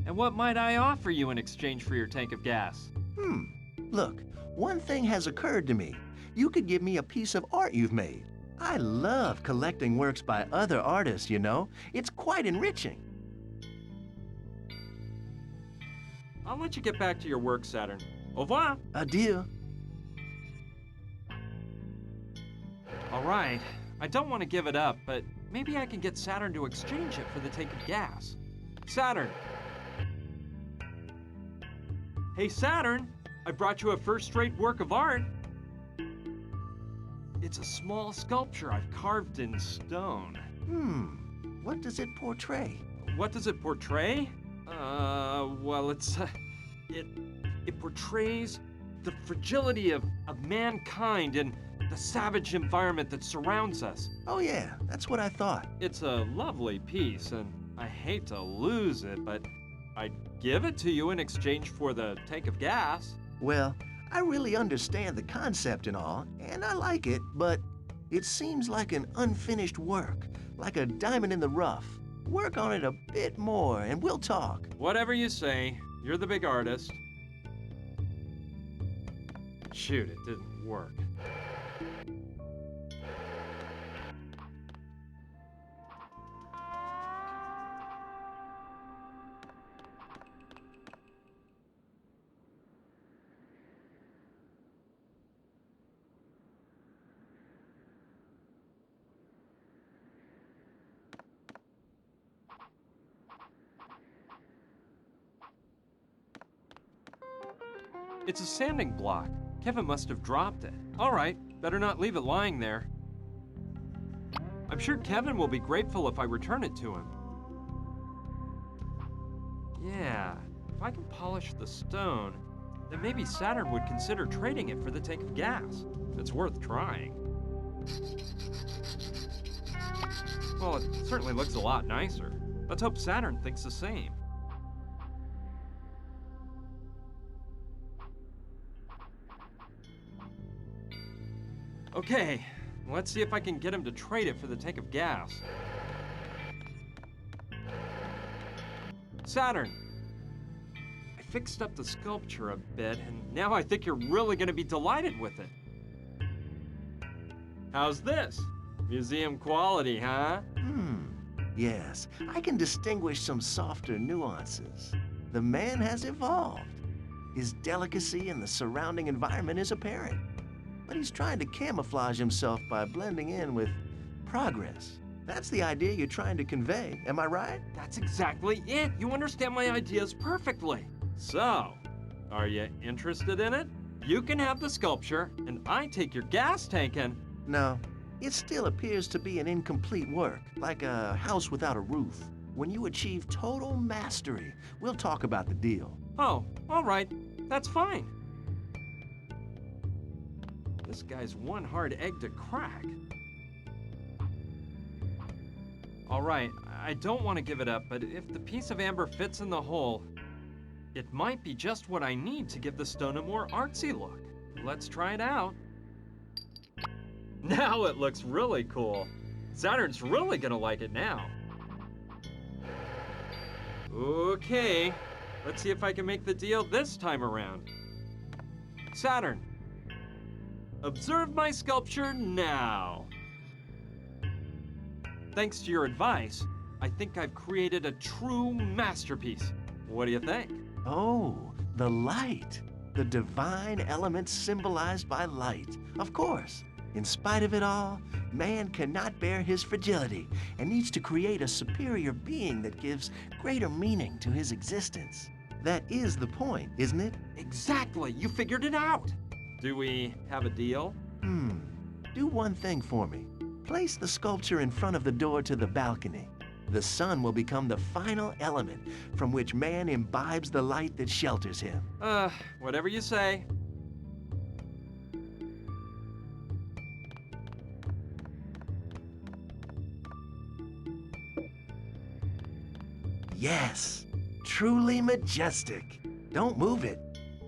And what might I offer you in exchange for your tank of gas? Look, one thing has occurred to me. You could give me a piece of art you've made. I love collecting works by other artists, you know. It's quite enriching. I'll let you get back to your work, Saturn. Au revoir. Adieu. All right, I don't want to give it up, but maybe I can get Saturn to exchange it for the tank of gas. Saturn! Hey, Saturn! I brought you a first-rate work of art. It's a small sculpture I've carved in stone. What does it portray? What does it portray? Well, it portrays the fragility of mankind and the savage environment that surrounds us. Oh yeah, that's what I thought. It's a lovely piece, and I hate to lose it, but I'd give it to you in exchange for the tank of gas. Well, I really understand the concept and all, and I like it, but it seems like an unfinished work, like a diamond in the rough. Work on it a bit more, and we'll talk. Whatever you say. You're the big artist. Shoot, it didn't work. It's a sanding block. Kevin must have dropped it. All right, better not leave it lying there. I'm sure Kevin will be grateful if I return it to him. Yeah, if I can polish the stone, then maybe Saturn would consider trading it for the tank of gas. It's worth trying. Well, it certainly looks a lot nicer. Let's hope Saturn thinks the same. Okay, Let's see if I can get him to trade it for the tank of gas. Saturn, I fixed up the sculpture a bit, and now I think you're really going to be delighted with it. How's this? Museum quality, huh? Yes, I can distinguish some softer nuances. The man has evolved. His delicacy in the surrounding environment is apparent. But he's trying to camouflage himself by blending in with progress. That's the idea you're trying to convey, am I right? That's exactly it. You understand my ideas perfectly. So, are you interested in it? You can have the sculpture, and I take your gas tank and... No, it still appears to be an incomplete work, like a house without a roof. When you achieve total mastery, we'll talk about the deal. Oh, all right. That's fine. This guy's one hard egg to crack. All right, I don't want to give it up, but if the piece of amber fits in the hole, it might be just what I need to give the stone a more artsy look. Let's try it out. Now it looks really cool. Saturn's really gonna like it now. Okay, let's see if I can make the deal this time around. Saturn, observe my sculpture now. Thanks to your advice, I think I've created a true masterpiece. What do you think? Oh, the light. The divine element symbolized by light. Of course. In spite of it all, man cannot bear his fragility and needs to create a superior being that gives greater meaning to his existence. That is the point, isn't it? Exactly, you figured it out. Do we have a deal? Do one thing for me. Place the sculpture in front of the door to the balcony. The sun will become the final element from which man imbibes the light that shelters him. Whatever you say. Yes, truly majestic. Don't move it.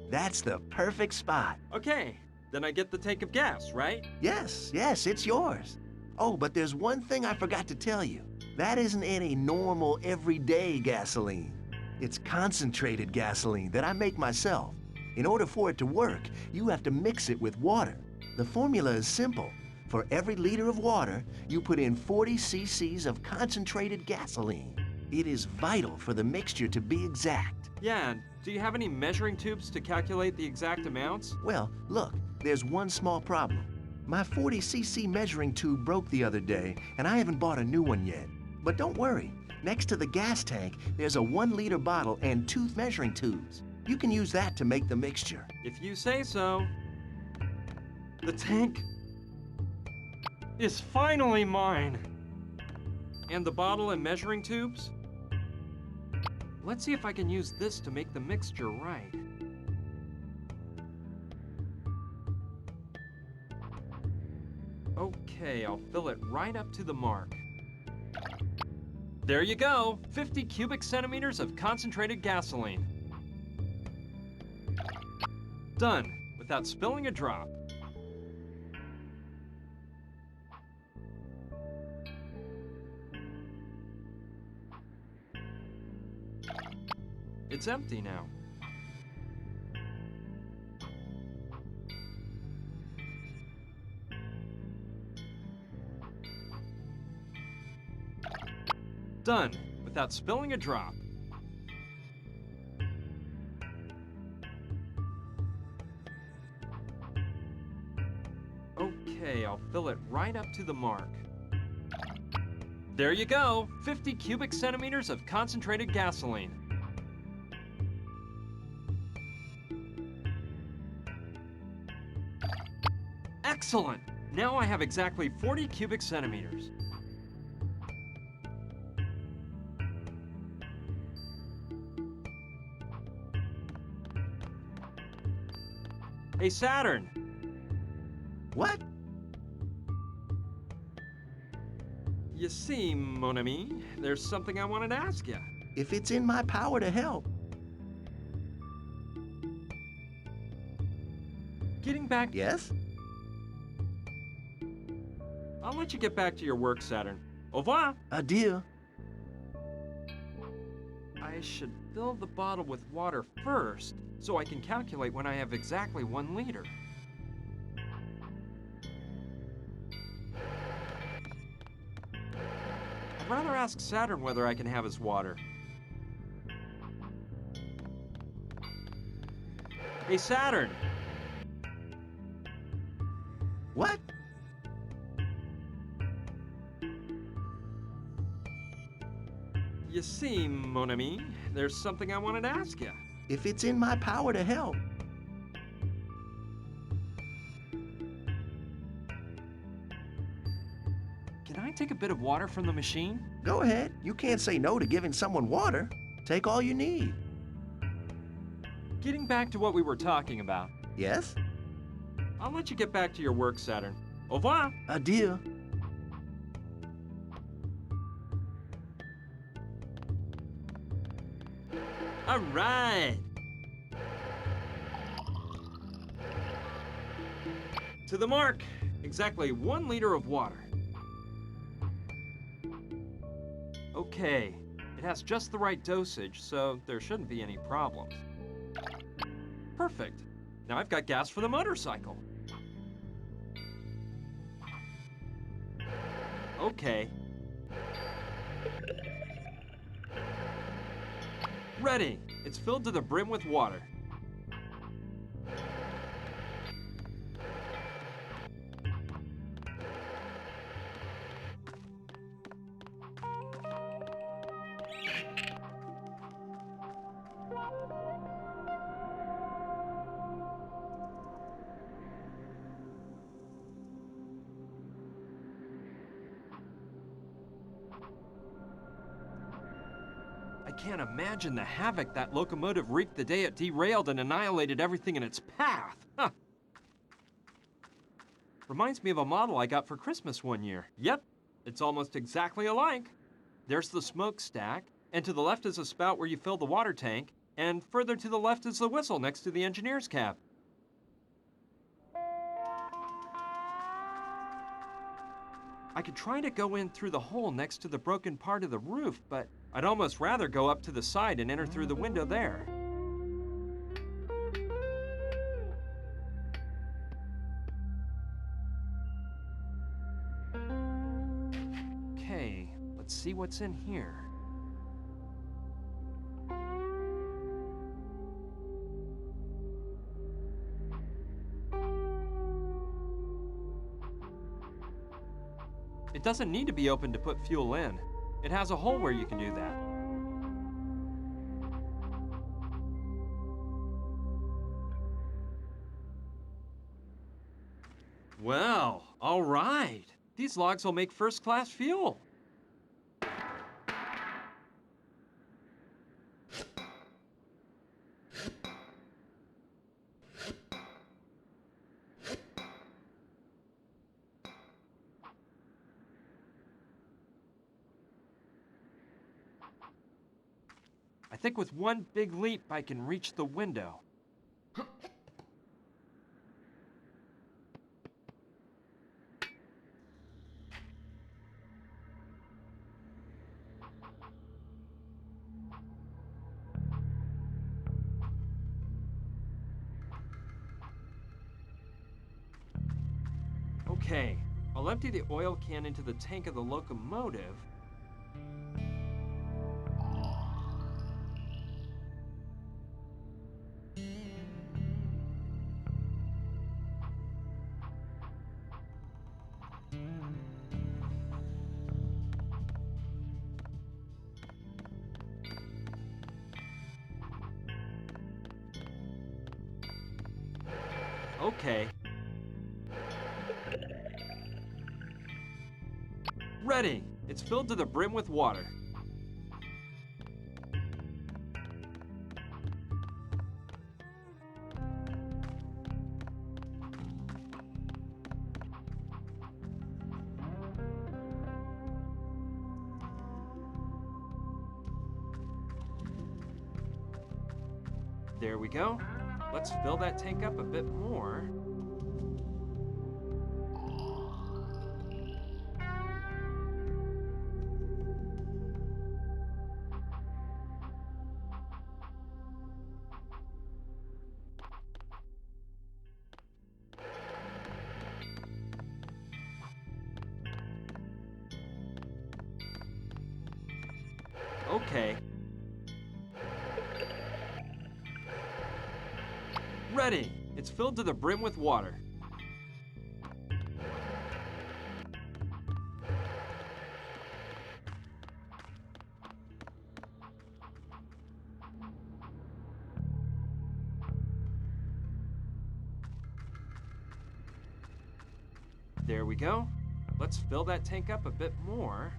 That's the perfect spot. Okay, then I get the tank of gas, right? Yes, it's yours. Oh, but there's one thing I forgot to tell you. That isn't any normal, everyday gasoline. It's concentrated gasoline that I make myself. In order for it to work, you have to mix it with water. The formula is simple. For every liter of water, you put in 40 cc's of concentrated gasoline. It is vital for the mixture to be exact. Yeah, and do you have any measuring tubes to calculate the exact amounts? Well, look, there's one small problem. My 40 cc measuring tube broke the other day, and I haven't bought a new one yet. But don't worry, next to the gas tank, there's a 1 liter bottle and 2 measuring tubes. You can use that to make the mixture. If you say so. The tank is finally mine. And the bottle and measuring tubes? Let's see if I can use this to make the mixture right. Okay, I'll fill it right up to the mark. There you go, 50 cubic centimeters of concentrated gasoline. Done, without spilling a drop. It's empty now. Done, without spilling a drop. Okay, I'll fill it right up to the mark. There you go, 50 cubic centimeters of concentrated gasoline. Excellent! Now I have exactly 40 cubic centimeters. Hey, Saturn! What? You see, mon ami, there's something I wanted to ask you. If it's in my power to help. Getting back... Yes? I'll let you get back to your work, Saturn. Au revoir. Adieu. I should fill the bottle with water first, so I can calculate when I have exactly 1 liter. I'd rather ask Saturn whether I can have his water. Hey, Saturn! What? You see, mon ami, there's something I wanted to ask you. If it's in my power to help. Can I take a bit of water from the machine? Go ahead. You can't say no to giving someone water. Take all you need. Getting back to what we were talking about. Yes? I'll let you get back to your work, Saturn. Au revoir. Adieu. All right. To the mark. Exactly 1 liter of water. Okay. It has just the right dosage, so there shouldn't be any problems. Perfect. Now I've got gas for the motorcycle. Okay. Ready. It's filled to the brim with water. I can't imagine the havoc that locomotive wreaked the day it derailed and annihilated everything in its path. Huh. Reminds me of a model I got for Christmas one year. Yep, it's almost exactly alike. There's the smokestack, and to the left is a spout where you fill the water tank, and further to the left is the whistle next to the engineer's cab. I could try to go in through the hole next to the broken part of the roof, but I'd almost rather go up to the side and enter through the window there. Okay, let's see what's in here. It doesn't need to be open to put fuel in. It has a hole where you can do that. Well, all right. These logs will make first-class fuel. I think with one big leap, I can reach the window. Okay, I'll empty the oil can into the tank of the locomotive. Okay. Ready! It's filled to the brim with water. There we go. Let's fill that tank up a bit more. Okay. Ready! It's filled to the brim with water. There we go. Let's fill that tank up a bit more.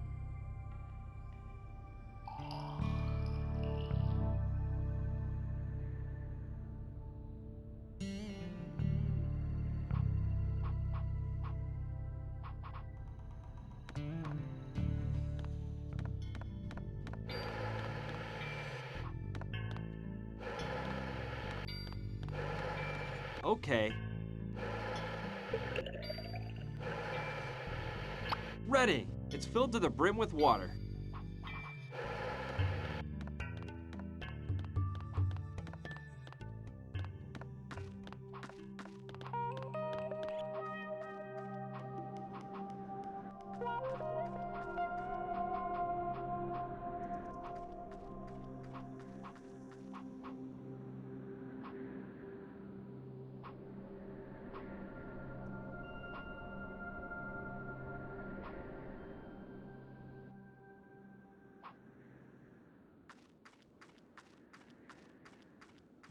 Okay. Ready! It's filled to the brim with water.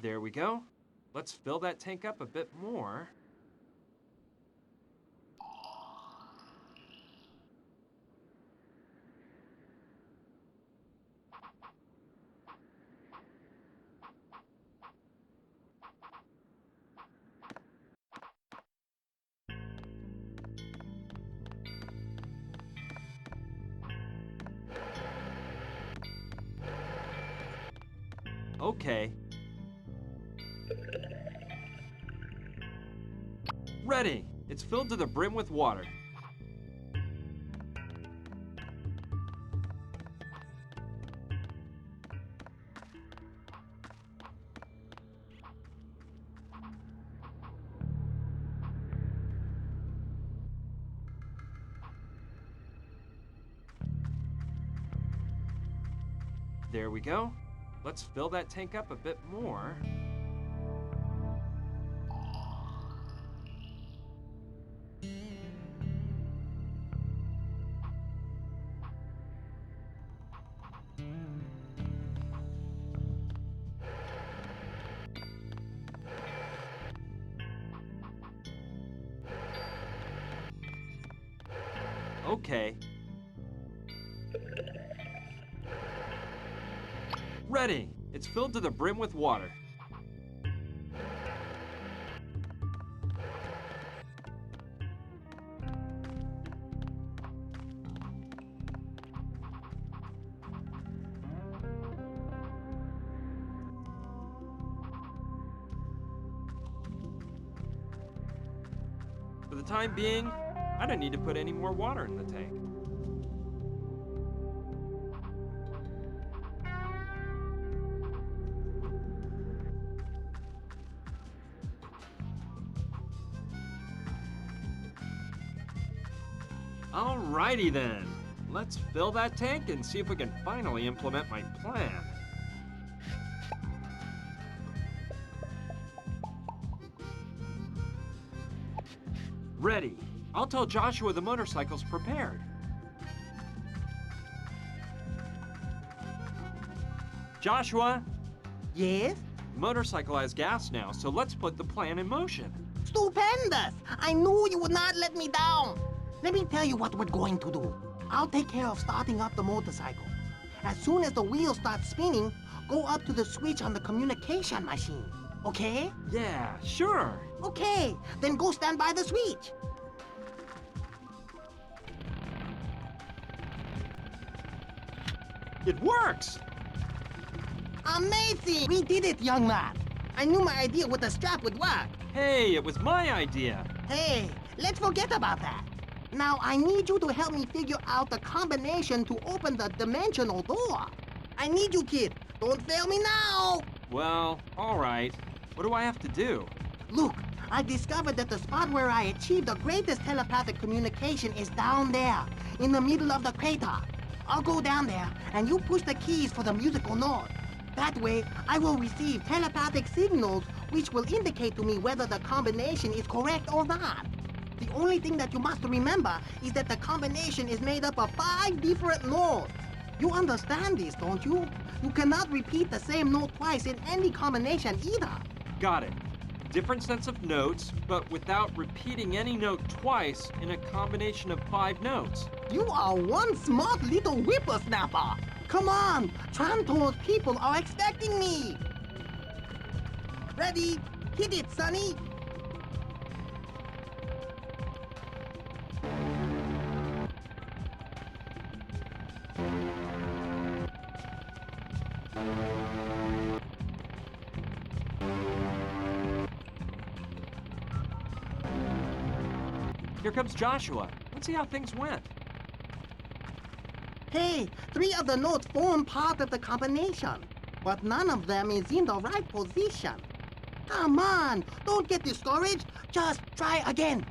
There we go. Let's fill that tank up a bit more. Okay. Ready! It's filled to the brim with water. There we go. Let's fill that tank up a bit more. Okay. Ready! It's filled to the brim with water. For the time being, I don't need to put any more water in the tank. Alrighty then. Let's fill that tank and see if we can finally implement my plan. Ready. I'll tell Joshua the motorcycle's prepared. Joshua, Yes? the motorcycle has gas now, so let's put the plan in motion. Stupendous! I knew you would not let me down. Let me tell you what we're going to do. I'll take care of starting up the motorcycle. As soon as the wheels start spinning, go up to the switch on the communication machine. Okay? Yeah, sure. Okay, then go stand by the switch. It works! Amazing! We did it, young man. I knew my idea with the strap would work. Hey, it was my idea. Hey, let's forget about that. Now I need you to help me figure out the combination to open the dimensional door. I need you, kid. Don't fail me now. Well, all right. What do I have to do? Look, I discovered that the spot where I achieved the greatest telepathic communication is down there, in the middle of the crater. I'll go down there, and you push the keys for the musical note. That way, I will receive telepathic signals which will indicate to me whether the combination is correct or not. The only thing that you must remember is that the combination is made up of 5 different notes. You understand this, don't you? You cannot repeat the same note twice in any combination either. Got it. Different sets of notes, but without repeating any note twice in a combination of 5 notes. You are one smart little whippersnapper. Come on, Trantor's people are expecting me. Ready? Hit it, Sonny. Here comes Joshua. Let's see how things went. Hey, 3 of the notes form part of the combination, but none of them is in the right position. Come on, don't get discouraged. Just try again.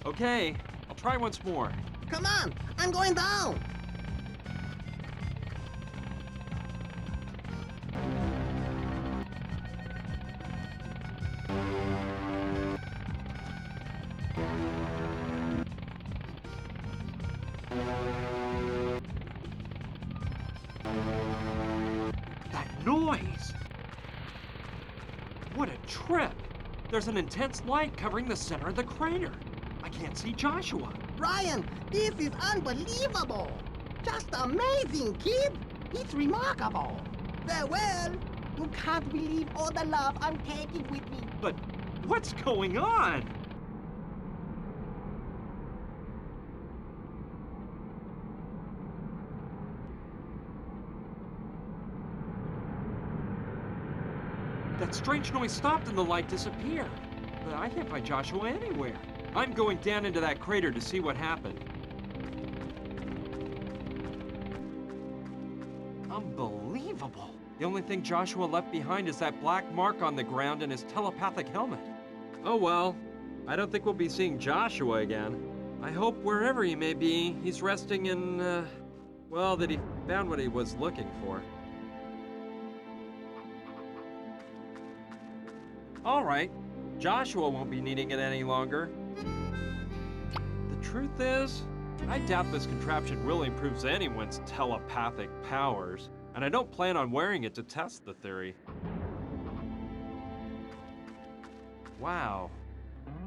Okay, I'll try once more. Come on, I'm going down. That noise! What a trip! There's an intense light covering the center of the crater. I can't see Joshua. Brian, this is unbelievable. Just amazing, kid. It's remarkable. Farewell. You can't believe all the love I'm taking with me. But what's going on? That strange noise stopped and the light disappeared. But I can't find Joshua anywhere. I'm going down into that crater to see what happened. Unbelievable. The only thing Joshua left behind is that black mark on the ground and his telepathic helmet. Oh well, I don't think we'll be seeing Joshua again. I hope wherever he may be, he's resting in, well, that he found what he was looking for. All right, Joshua won't be needing it any longer. The truth is, I doubt this contraption really improves anyone's telepathic powers, and I don't plan on wearing it to test the theory. Wow,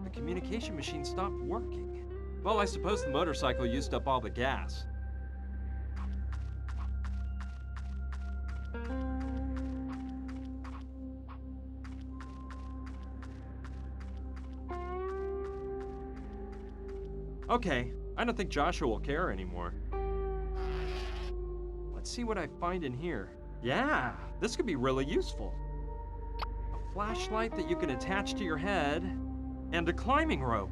the communication machine stopped working. Well, I suppose the motorcycle used up all the gas. Okay, I don't think Joshua will care anymore. Let's see what I find in here. Yeah, this could be really useful. A flashlight that you can attach to your head, and a climbing rope.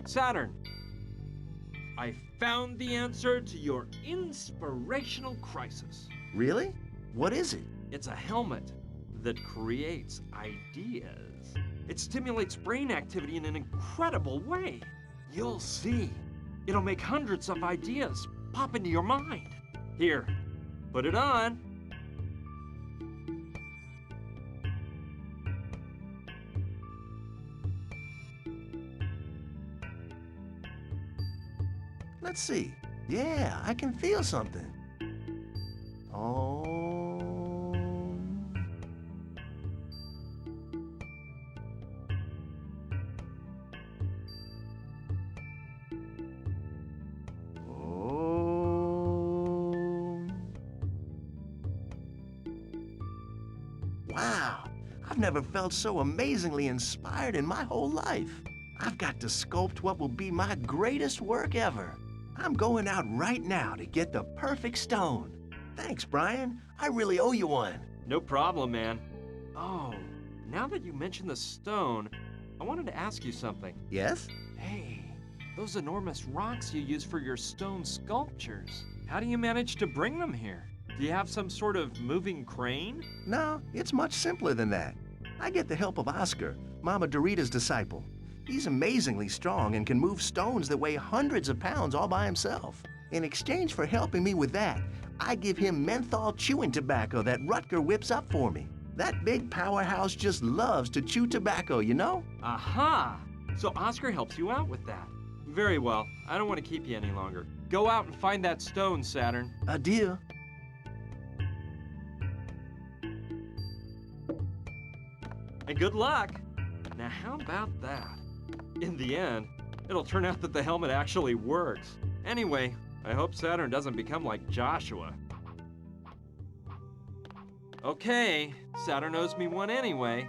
Saturn, I found the answer to your inspirational crisis. Really? What is it? It's a helmet that creates ideas. It stimulates brain activity in an incredible way. You'll see. It'll make hundreds of ideas pop into your mind. Here, put it on. Let's see. Yeah, I can feel something. Oh. Oh. Wow. I've never felt so amazingly inspired in my whole life. I've got to sculpt what will be my greatest work ever. I'm going out right now to get the perfect stone. Thanks, Brian. I really owe you one. No problem, man. Oh, now that you mention the stone, I wanted to ask you something. Yes? Hey, Those enormous rocks you use for your stone sculptures. How do you manage to bring them here? Do you have some sort of moving crane? No, it's much simpler than that. I get the help of Oscar, Mama Dorita's disciple. He's amazingly strong and can move stones that weigh hundreds of pounds all by himself. In exchange for helping me with that, I give him menthol chewing tobacco that Rutger whips up for me. That big powerhouse just loves to chew tobacco, you know? Aha! So Oscar helps you out with that. Very well. I don't want to keep you any longer. Go out and find that stone, Saturn. A deal. And good luck! Now how about that? In the end, it'll turn out that the helmet actually works. Anyway, I hope Saturn doesn't become like Joshua. Okay, Saturn owes me one anyway.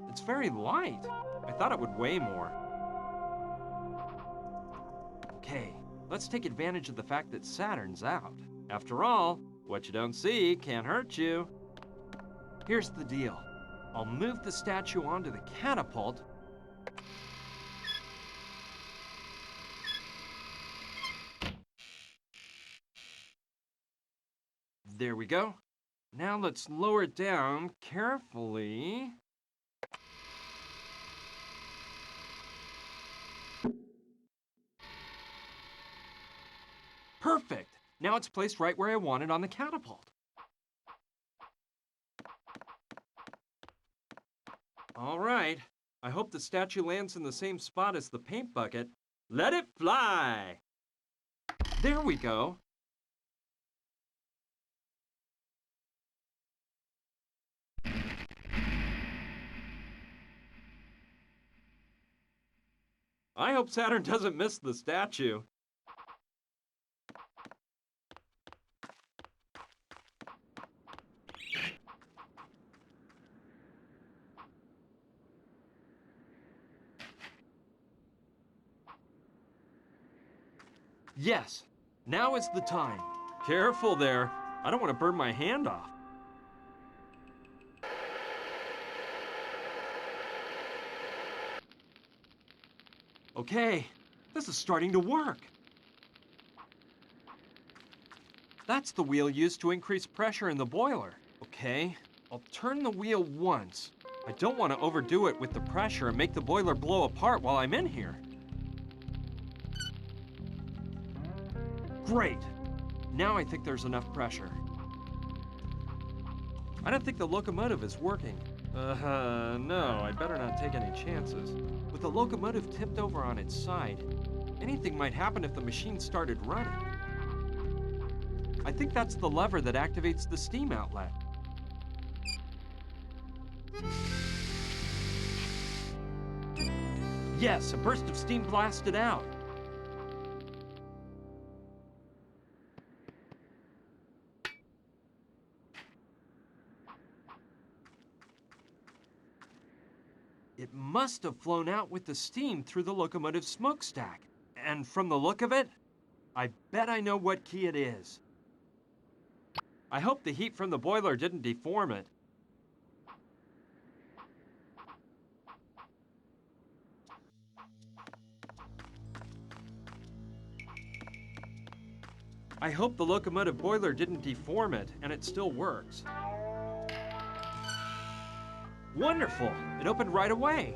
It's very light. I thought it would weigh more. Okay, let's take advantage of the fact that Saturn's out. After all, what you don't see can't hurt you. Here's the deal. I'll move the statue onto the catapult. There we go. Now let's lower it down carefully. Perfect! Now it's placed right where I want it on the catapult. All right. I hope the statue lands in the same spot as the paint bucket. Let it fly! There we go. I hope Saturn doesn't miss the statue. Yes, now is the time. Careful there. I don't want to burn my hand off. Okay, this is starting to work. That's the wheel used to increase pressure in the boiler. Okay, I'll turn the wheel once. I don't want to overdo it with the pressure and make the boiler blow apart while I'm in here. Great! Now I think there's enough pressure. I don't think the locomotive is working. No, I'd better not take any chances. With the locomotive tipped over on its side, anything might happen if the machine started running. I think that's the lever that activates the steam outlet. Yes, a burst of steam blasted out. It must have flown out with the steam through the locomotive's smokestack. And from the look of it, I bet I know what key it is. I hope the heat from the boiler didn't deform it. I hope the locomotive boiler didn't deform it and it still works. Wonderful! It opened right away.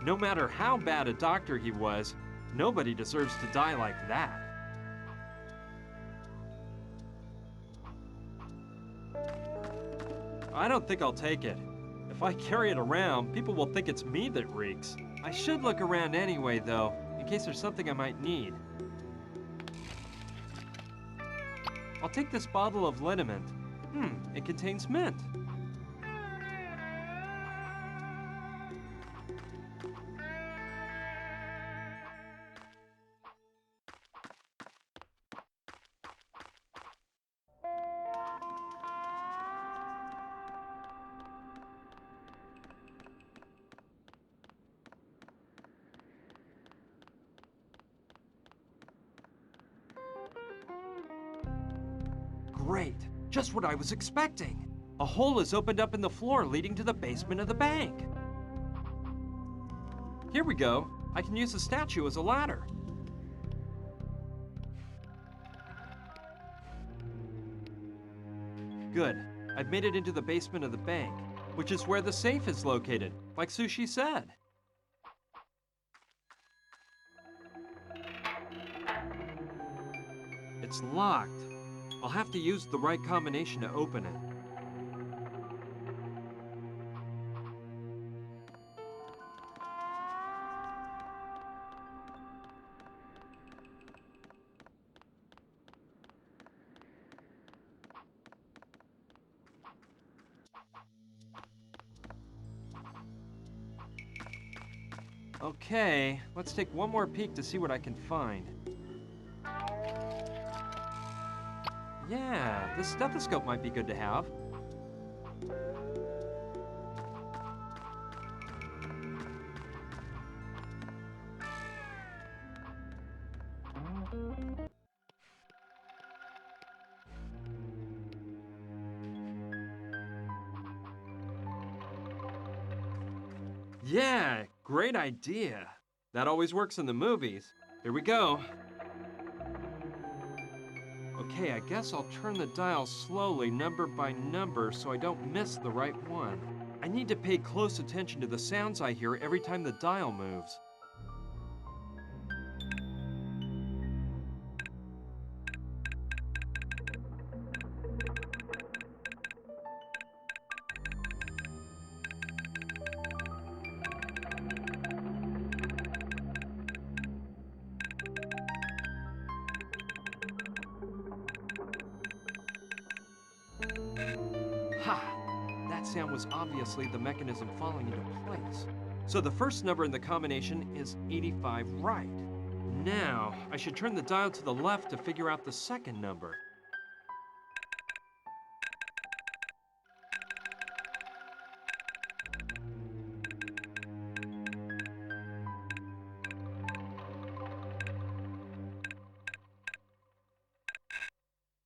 No matter how bad a doctor he was, nobody deserves to die like that. I don't think I'll take it. If I carry it around, people will think it's me that reeks. I should look around anyway, though, in case there's something I might need. I'll take this bottle of liniment. It contains mint. Great. Just what I was expecting. A hole is opened up in the floor leading to the basement of the bank. Here we go. I can use the statue as a ladder. Good. I've made it into the basement of the bank, which is where the safe is located, like Sushi said. It's locked. I'll have to use the right combination to open it. Okay, let's take one more peek to see what I can find. Yeah, this stethoscope might be good to have. Yeah, great idea. That always works in the movies. Here we go. Okay, I guess I'll turn the dial slowly, number by number, so I don't miss the right one. I need to pay close attention to the sounds I hear every time the dial moves. Ha! That sound was obviously the mechanism falling into place. So the first number in the combination is 85 right. Now, I should turn the dial to the left to figure out the second number.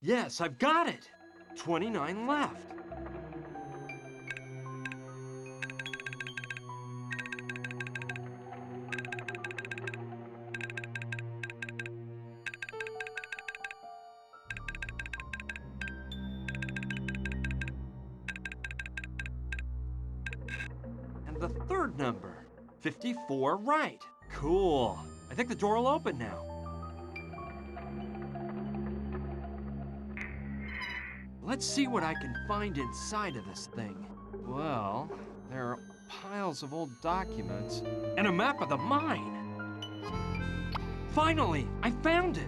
Yes, I've got it! 29 left. And the third number, 54 right. Cool. I think the door will open now. Let's see what I can find inside of this thing. Well, there are piles of old documents and a map of the mine. Finally, I found it.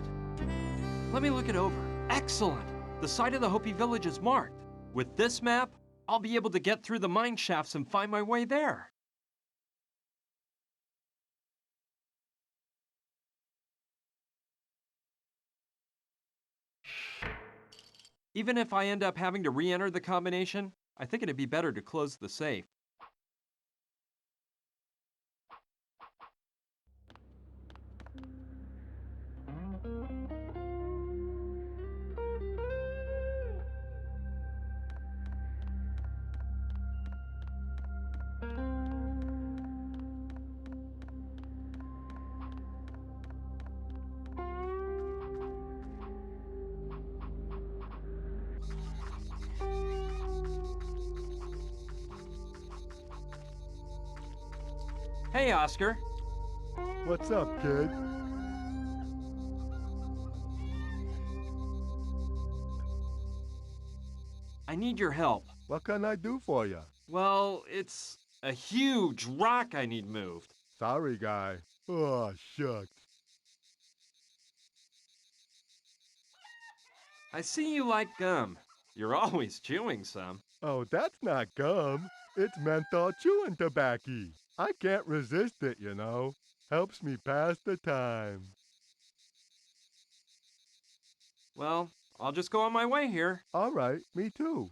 Let me look it over. Excellent. The site of the Hopi village is marked. With this map, I'll be able to get through the mine shafts and find my way there. Even if I end up having to re-enter the combination, I think it'd be better to close the safe. Hey, Oscar. What's up, kid? I need your help. What can I do for you? Well, it's a huge rock I need moved. Sorry, guy. Oh, shucks. I see you like gum. You're always chewing some. Oh, that's not gum. It's menthol chewing tobacco. I can't resist it, you know. Helps me pass the time. Well, I'll just go on my way here. All right, me too.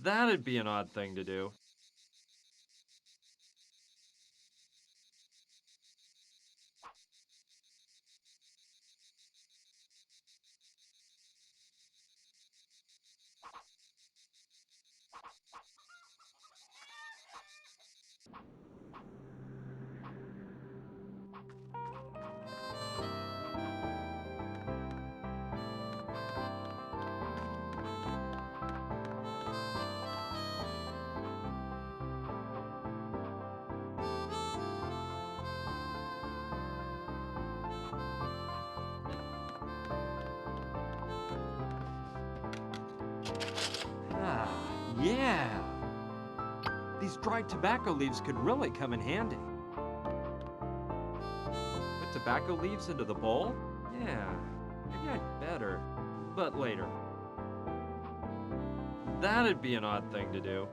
That'd be an odd thing to do. dried tobacco leaves could really come in handy. Put tobacco leaves into the bowl? Yeah, maybe I'd better, but later. That'd be an odd thing to do.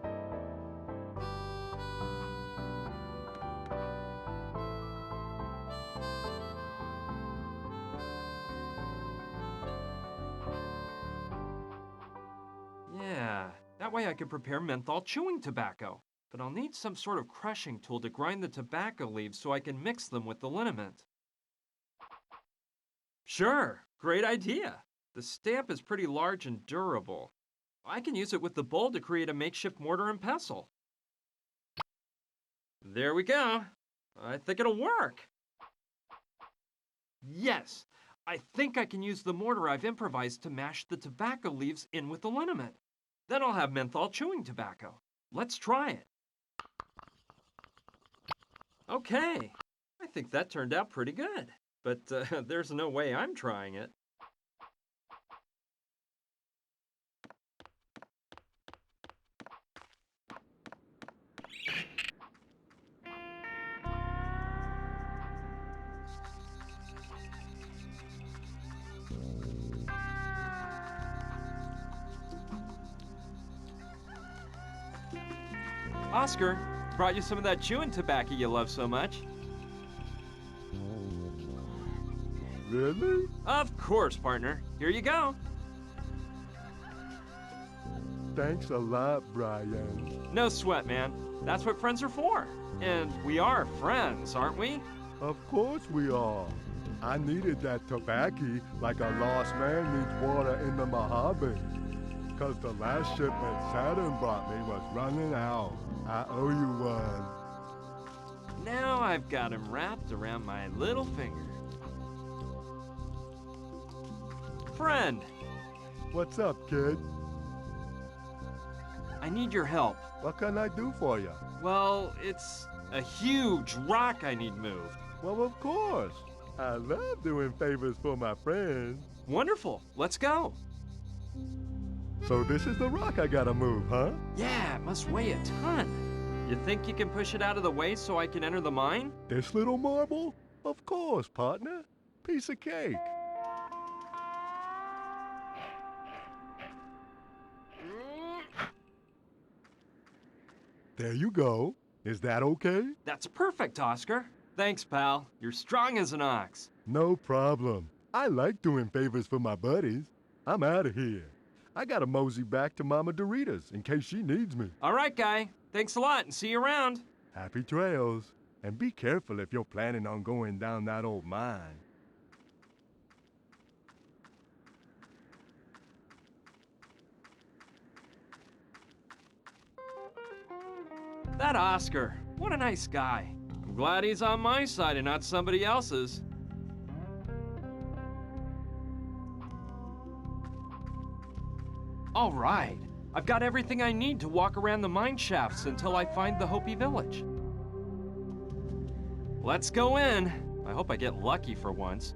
Yeah, that way I could prepare menthol chewing tobacco. But I'll need some sort of crushing tool to grind the tobacco leaves so I can mix them with the liniment. Sure, great idea. The stamp is pretty large and durable. I can use it with the bowl to create a makeshift mortar and pestle. There we go. I think it'll work. Yes, I think I can use the mortar I've improvised to mash the tobacco leaves in with the liniment. Then I'll have menthol chewing tobacco. Let's try it. Okay, I think that turned out pretty good. But there's no way I'm trying it. Oscar, brought you some of that chewing tobacco you love so much. Really? Of course, partner. Here you go. Thanks a lot, Brian. No sweat, man. That's what friends are for. And we are friends, aren't we? Of course we are. I needed that tobacco like a lost man needs water in the Mojave. 'Cause the last shipment Saturn brought me was running out. I owe you one. Now I've got him wrapped around my little finger. Friend, What's up, kid? I need your help. What can I do for you? Well, it's a huge rock I need moved. Well, of course. I love doing favors for my friends. Wonderful. Let's go. So this is the rock I gotta move, huh? Yeah, it must weigh a ton. You think you can push it out of the way so I can enter the mine? This little marble? Of course, partner. Piece of cake. There you go. Is that okay? That's perfect, Oscar. Thanks, pal. You're strong as an ox. No problem. I like doing favors for my buddies. I'm out of here. I gotta mosey back to Mama Dorita's in case she needs me. All right, guy. Thanks a lot and see you around. Happy trails. And be careful if you're planning on going down that old mine. That Oscar, what a nice guy. I'm glad he's on my side and not somebody else's. All right, I've got everything I need to walk around the mine shafts until I find the Hopi village. Let's go in. I hope I get lucky for once.